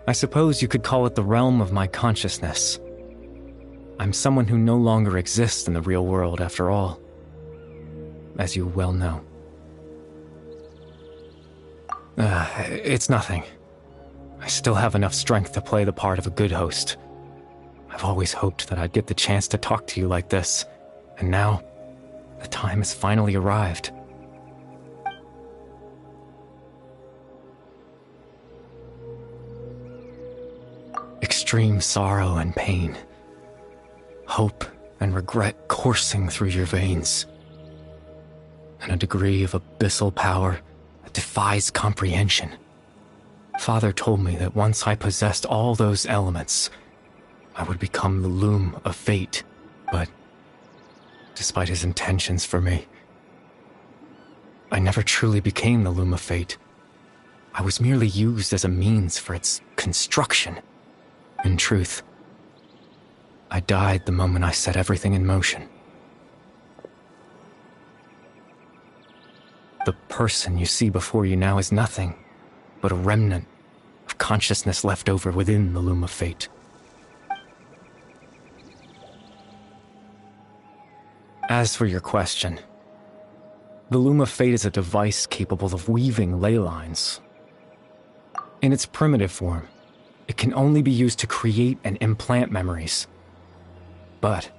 I suppose you could call it the realm of my consciousness. I'm someone who no longer exists in the real world, after all, as you well know. It's nothing. I still have enough strength to play the part of a good host. I've always hoped that I'd get the chance to talk to you like this, and now, the time has finally arrived. Extreme sorrow and pain, hope and regret coursing through your veins, and a degree of abyssal power that defies comprehension. Father told me that once I possessed all those elements, I would become the loom of fate, but despite his intentions for me, I never truly became the loom of fate. I was merely used as a means for its construction. In truth, I died the moment I set everything in motion. The person you see before you now is nothing but a remnant of consciousness left over within the loom of fate. As for your question, the loom of fate is a device capable of weaving ley lines. In its primitive form, it can only be used to create and implant memories. But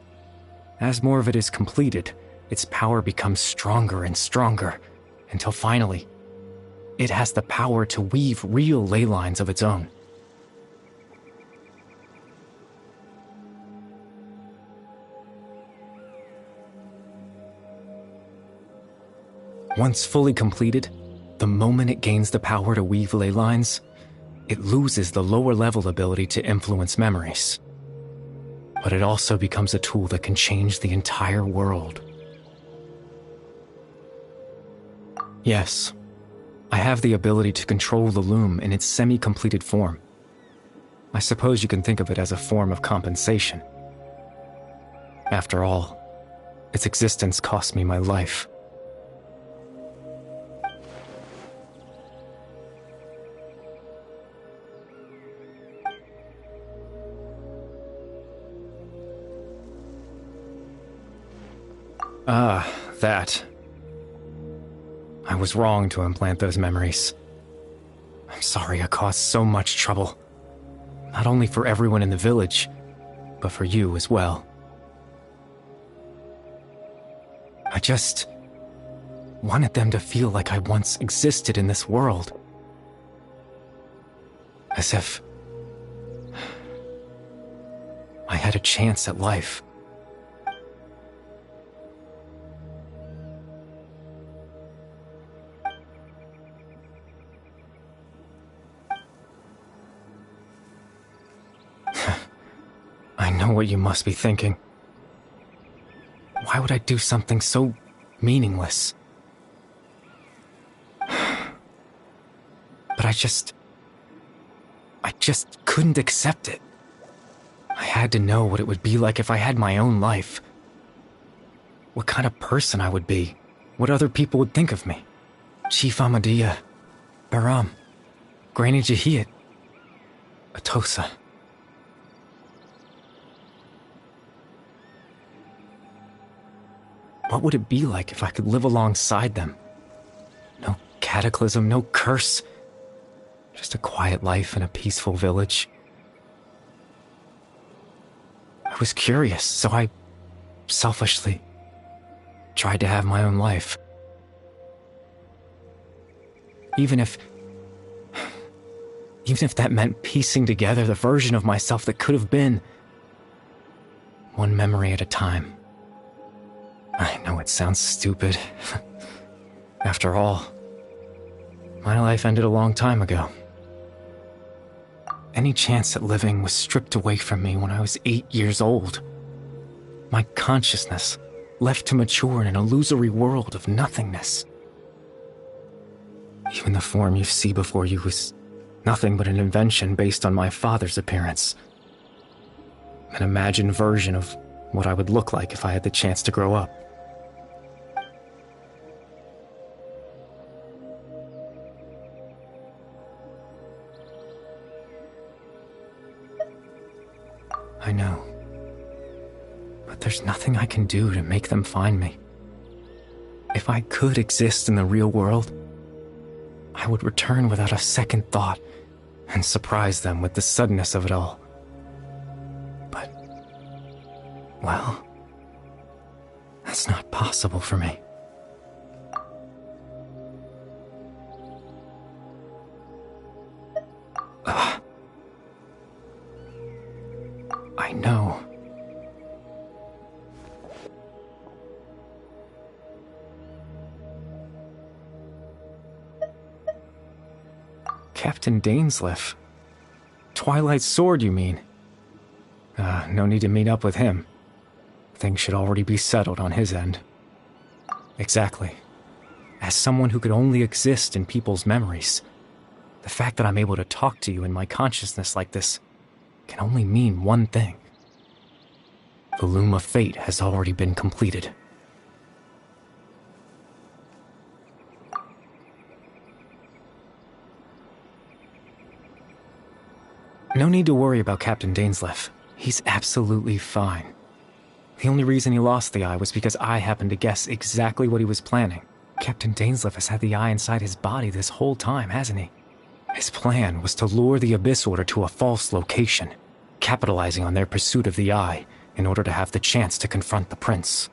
as more of it is completed, its power becomes stronger and stronger, until finally, it has the power to weave real ley lines of its own. Once fully completed, the moment it gains the power to weave ley lines, it loses the lower-level ability to influence memories. But it also becomes a tool that can change the entire world. Yes, I have the ability to control the loom in its semi-completed form. I suppose you can think of it as a form of compensation. After all, its existence cost me my life. That. I was wrong to implant those memories. I'm sorry I caused so much trouble. Not only for everyone in the village, but for you as well. I just wanted them to feel like I once existed in this world. As if I had a chance at life. I know what you must be thinking. Why would I do something so meaningless? But I just couldn't accept it. I had to know what it would be like if I had my own life. What kind of person I would be. What other people would think of me. Chief Ahmadiyya, Baram, Granny Jahiyat, Atosa. What would it be like if I could live alongside them? No cataclysm, no curse. Just a quiet life in a peaceful village. I was curious, so I selfishly tried to have my own life. Even if that meant piecing together the version of myself that could have been, one memory at a time. I know it sounds stupid. After all, my life ended a long time ago. Any chance at living was stripped away from me when I was 8 years old. My consciousness left to mature in an illusory world of nothingness. Even the form you see before you was nothing but an invention based on my father's appearance. An imagined version of what I would look like if I had the chance to grow up. I know. But there's nothing I can do to make them find me. If I could exist in the real world, I would return without a second thought and surprise them with the suddenness of it all. But, well, that's not possible for me. I know. Captain Dainsleif. Twilight's sword, you mean? No need to meet up with him. Things should already be settled on his end. Exactly. As someone who could only exist in people's memories, the fact that I'm able to talk to you in my consciousness like this can only mean one thing. The Loom of Fate has already been completed. No need to worry about Captain Dainsleif. He's absolutely fine. The only reason he lost the eye was because I happened to guess exactly what he was planning. Captain Dainsleif has had the eye inside his body this whole time, hasn't he? His plan was to lure the Abyss Order to a false location, capitalizing on their pursuit of the eye in order to have the chance to confront the prince.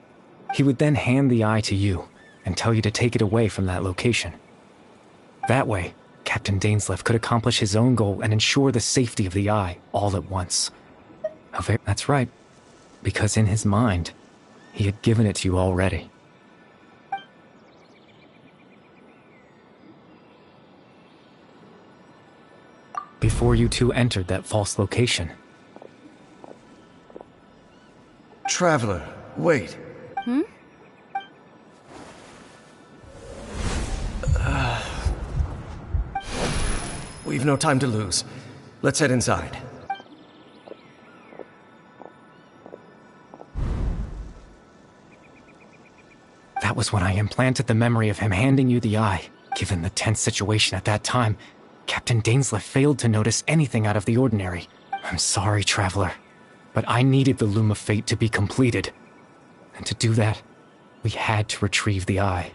He would then hand the eye to you and tell you to take it away from that location. That way, Captain Dainsleif could accomplish his own goal and ensure the safety of the eye all at once. That's right, because in his mind, he had given it to you already. Before you two entered that false location. Traveler, wait. We've no time to lose. Let's head inside. That was when I implanted the memory of him handing you the eye. Given the tense situation at that time, Captain Dainsleif failed to notice anything out of the ordinary. I'm sorry, Traveler, but I needed the Loom of Fate to be completed. And to do that, we had to retrieve the eye.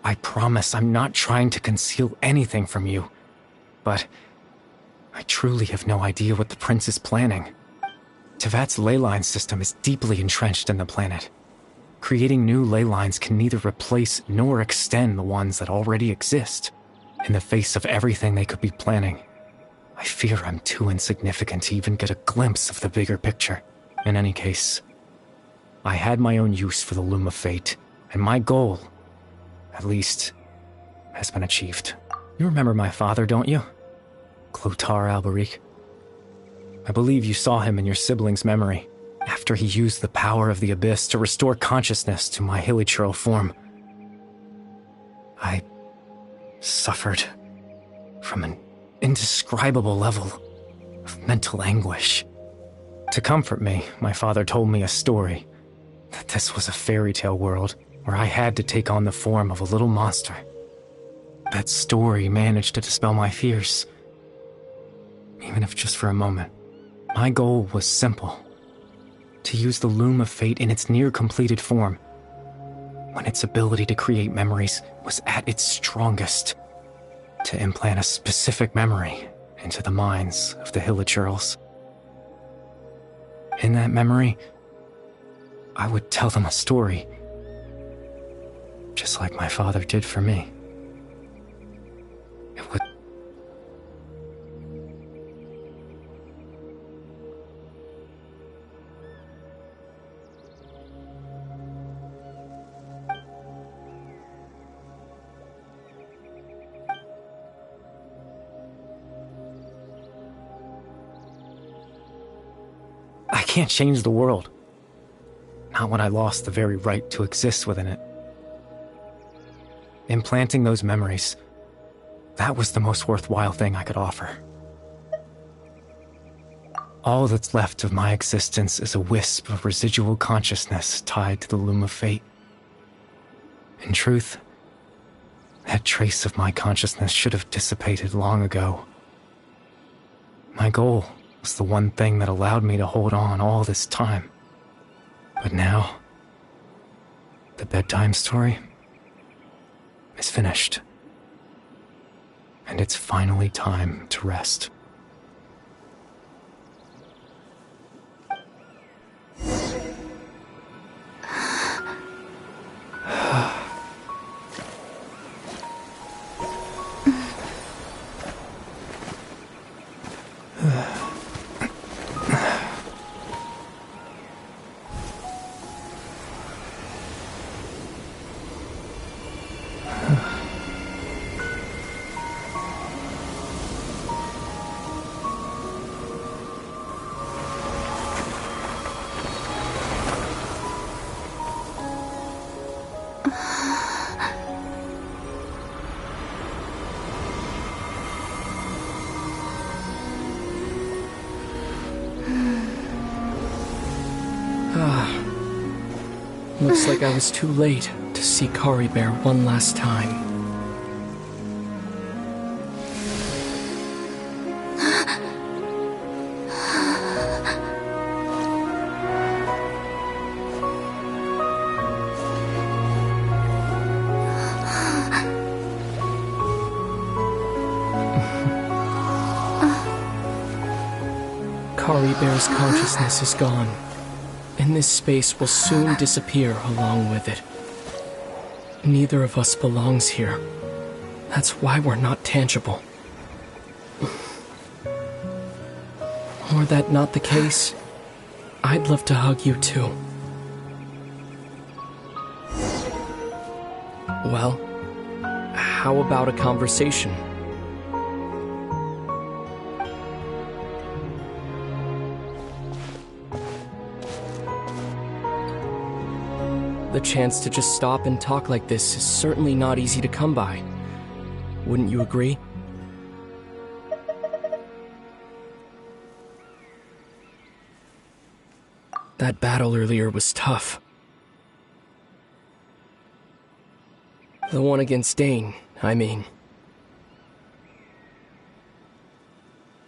I promise I'm not trying to conceal anything from you, but I truly have no idea what the prince is planning. Tevat's ley line system is deeply entrenched in the planet. Creating new ley lines can neither replace nor extend the ones that already exist. In the face of everything they could be planning, I fear I'm too insignificant to even get a glimpse of the bigger picture. In any case, I had my own use for the Loom of Fate, and my goal, at least has been achieved. You remember my father, don't you? Clotar Alberic. I believe you saw him in your sibling's memory, after he used the power of the Abyss to restore consciousness to my hilichurl form. I suffered from an indescribable level of mental anguish. To comfort me, my father told me a story, that this was a fairy tale world where I had to take on the form of a little monster. That story managed to dispel my fears, even if just for a moment. My goal was simple: to use the Loom of Fate in its near-completed form, when its ability to create memories was at its strongest, to implant a specific memory into the minds of the hilichurls. In that memory, I would tell them a story, just like my father did for me. It would... I can't change the world. Not when I lost the very right to exist within it. Implanting those memories, that was the most worthwhile thing I could offer. All that's left of my existence is a wisp of residual consciousness tied to the Loom of Fate. In truth, that trace of my consciousness should have dissipated long ago. My goal was the one thing that allowed me to hold on all this time. But now, the bedtime story is finished. And it's finally time to rest. Looks like I was too late to see Kari Bear one last time. Kari Bear's consciousness is gone, and this space will soon disappear along with it. Neither of us belongs here. That's why we're not tangible. Were that not the case, I'd love to hug you too. Well, how about a conversation? The chance to just stop and talk like this is certainly not easy to come by. Wouldn't you agree? That battle earlier was tough. The one against Dane, I mean.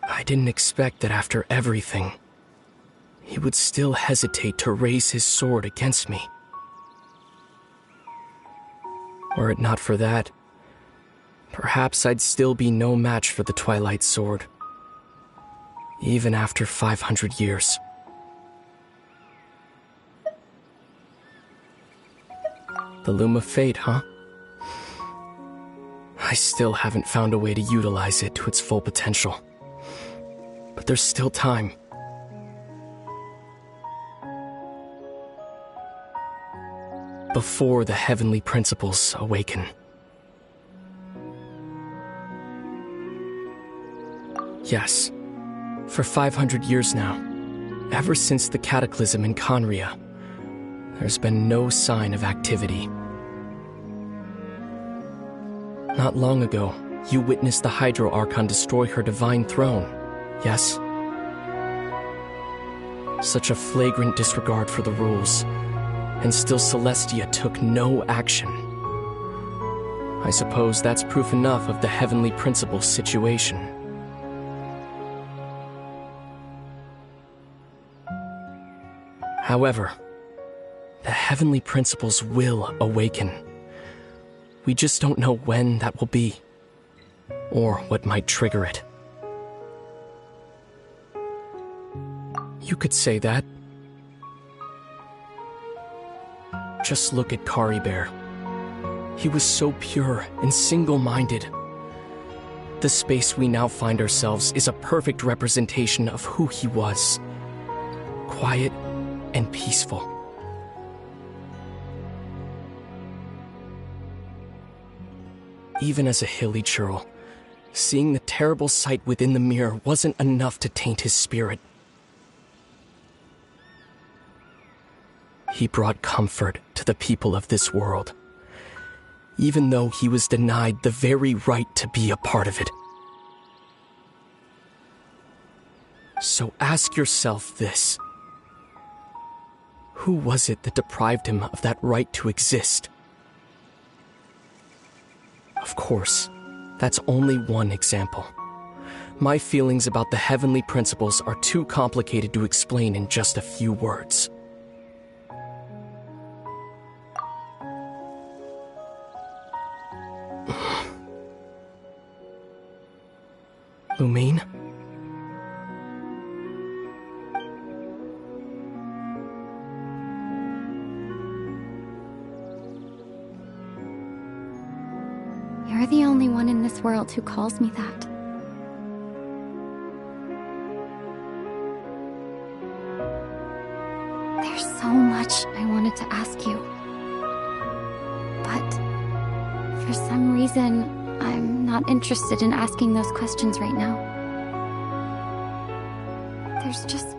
I didn't expect that after everything, he would still hesitate to raise his sword against me. Were it not for that, perhaps I'd still be no match for the Twilight Sword, even after 500 years. The Loom of Fate, huh? I still haven't found a way to utilize it to its full potential. But there's still time. Before the heavenly principles awaken. Yes. For 500 years now, ever since the cataclysm in Conria, there's been no sign of activity. Not long ago, you witnessed the Hydro Archon destroy her divine throne, yes? Such a flagrant disregard for the rules, and still Celestia took no action. I suppose that's proof enough of the Heavenly Principle's situation. However, the Heavenly Principles will awaken. We just don't know when that will be, or what might trigger it. You could say that. Just look at Kari Bear. He was so pure and single-minded. The space we now find ourselves is a perfect representation of who he was. Quiet and peaceful. Even as a hilly churl, seeing the terrible sight within the mirror wasn't enough to taint his spirit. He brought comfort to the people of this world, even though he was denied the very right to be a part of it. So ask yourself this. Who was it that deprived him of that right to exist? Of course, that's only one example. My feelings about the Heavenly Principles are too complicated to explain in just a few words. Lumine? You're the only one in this world who calls me that. There's so much I wanted to ask you. But for some reason, I'm not interested in asking those questions right now. There's just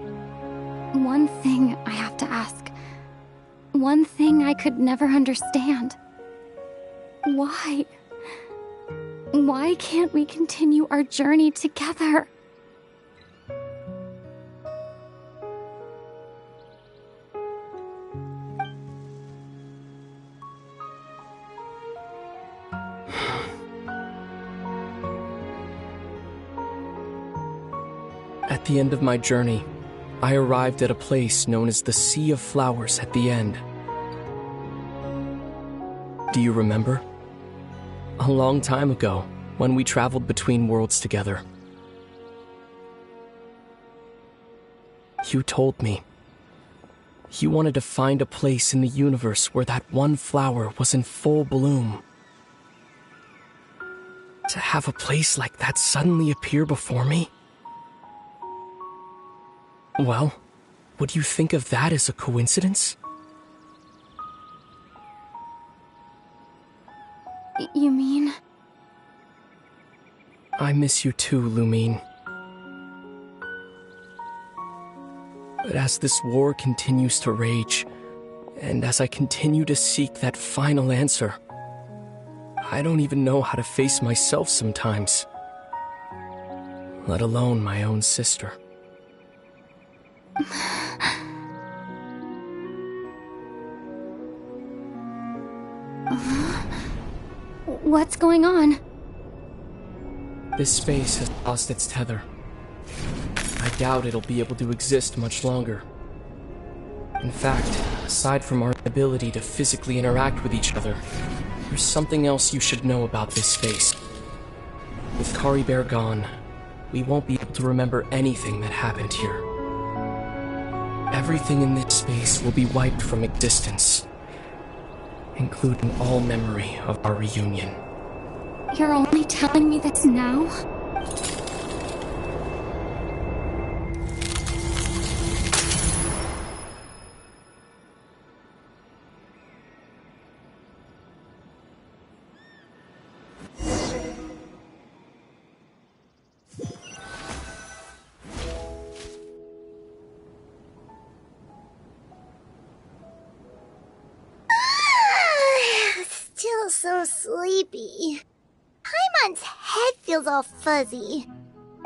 one thing I have to ask. One thing I could never understand. Why? Why can't we continue our journey together? At the end of my journey, I arrived at a place known as the Sea of Flowers at the end. Do you remember? A long time ago, when we traveled between worlds together. You told me. You wanted to find a place in the universe where that one flower was in full bloom. To have a place like that suddenly appear before me? Well, would you think of that as a coincidence? You mean? I miss you too, Lumine. But as this war continues to rage, and as I continue to seek that final answer, I don't even know how to face myself sometimes, let alone my own sister. What's going on? This space has lost its tether. I doubt it'll be able to exist much longer. In fact, aside from our ability to physically interact with each other, there's something else you should know about this space. With Kari Bear gone, we won't be able to remember anything that happened here. Everything in this space will be wiped from existence, including all memory of our reunion. You're only telling me this now? feel so sleepy. Paimon's head feels all fuzzy.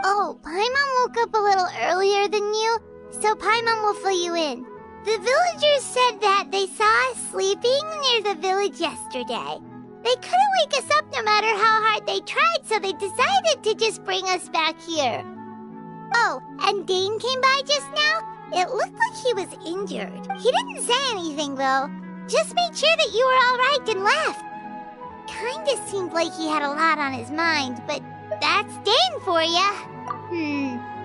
Oh, Paimon woke up a little earlier than you, so Paimon will fill you in. The villagers said that they saw us sleeping near the village yesterday. They couldn't wake us up no matter how hard they tried, so they decided to just bring us back here. Oh, and Dane came by just now. It looked like he was injured. He didn't say anything, though. Just made sure that you were all right and left. Kinda seemed like he had a lot on his mind, but that's Dane for ya.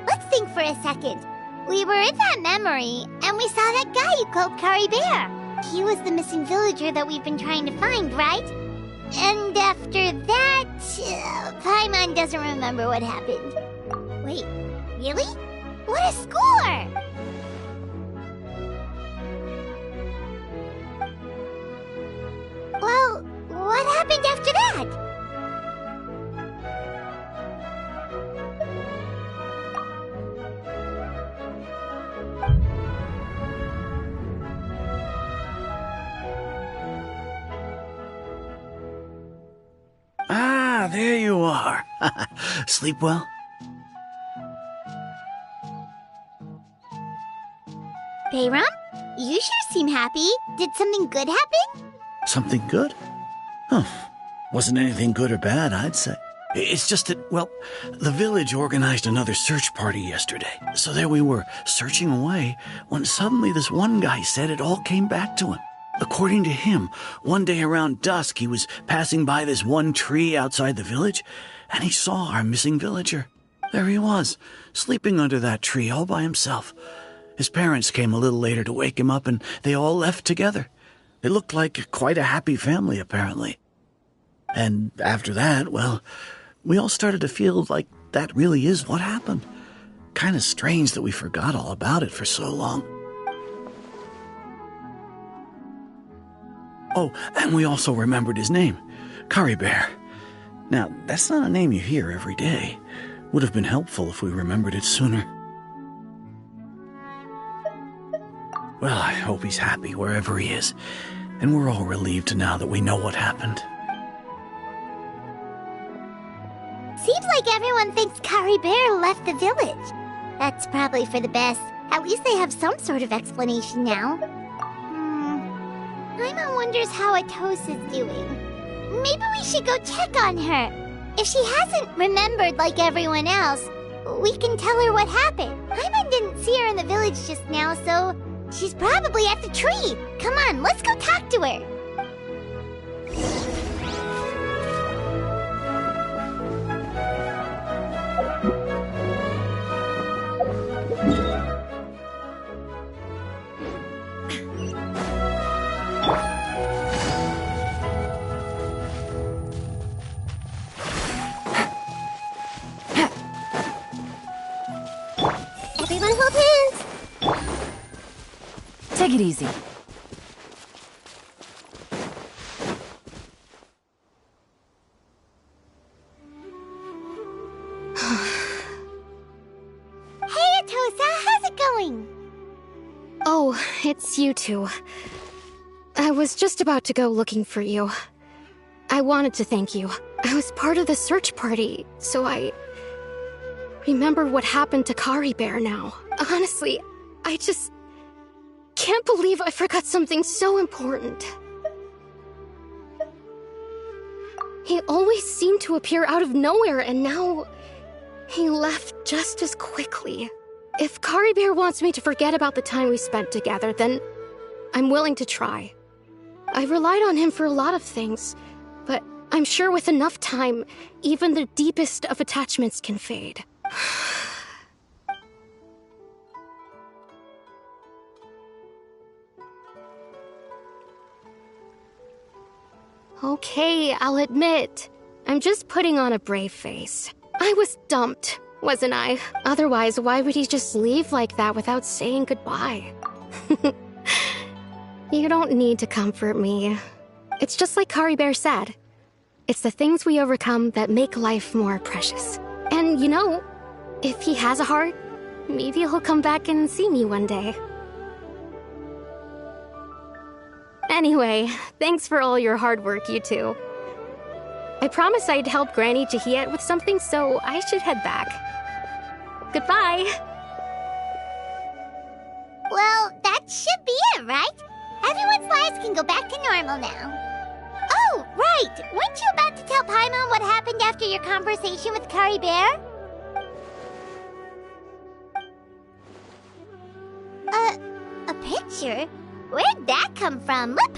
Let's think for a second. We were in that memory, and we saw that guy you called Kari Bear. He was the missing villager that we've been trying to find, right? And after that, Paimon doesn't remember what happened. Wait, really? What a score! Well, what happened after that? Ah, there you are. Sleep well? Bayram, you sure seem happy. Did something good happen? Something good? Huh. Wasn't anything good or bad, I'd say. It's just that, well, the village organized another search party yesterday. So there we were, searching away, when suddenly this one guy said it all came back to him. According to him, one day around dusk, he was passing by this one tree outside the village, and he saw our missing villager. There he was, sleeping under that tree all by himself. His parents came a little later to wake him up, and they all left together. They looked like quite a happy family, apparently. And after that, well, we all started to feel like that really is what happened. Kind of strange that we forgot all about it for so long. Oh, and we also remembered his name, Kari Bear. Now, that's not a name you hear every day. Would have been helpful if we remembered it sooner. Well, I hope he's happy wherever he is, and we're all relieved now that we know what happened. Seems like everyone thinks Kari Bear left the village. That's probably for the best. At least they have some sort of explanation now. Paimon wonders how Atos is doing. Maybe we should go check on her. If she hasn't remembered like everyone else, we can tell her what happened. Paimon didn't see her in the village just now, so she's probably at the tree. Come on, let's go talk to her. Everyone hold hands. Take it easy. Hey, Atosa, how's it going? Oh, it's you two. I was just about to go looking for you. I wanted to thank you. I was part of the search party, so I remember what happened to Kari Bear now. Honestly, I just can't believe I forgot something so important. He always seemed to appear out of nowhere, and now he left just as quickly. If Kari Bear wants me to forget about the time we spent together, then I'm willing to try. I relied on him for a lot of things, but I'm sure with enough time, even the deepest of attachments can fade. Okay, I'll admit. I'm just putting on a brave face. I was dumped, wasn't I? Otherwise, why would he just leave like that without saying goodbye? You don't need to comfort me. It's just like Kari Bear said. It's the things we overcome that make life more precious. And you know, if he has a heart, maybe he'll come back and see me one day. Anyway, thanks for all your hard work, you two. I promised I'd help Granny Jahiet with something, so I should head back. Goodbye! Well, that should be it, right? Everyone's lives can go back to normal now. Oh, right! Weren't you about to tell Paimon what happened after your conversation with Kari Bear? A picture? Where'd that come from? Look!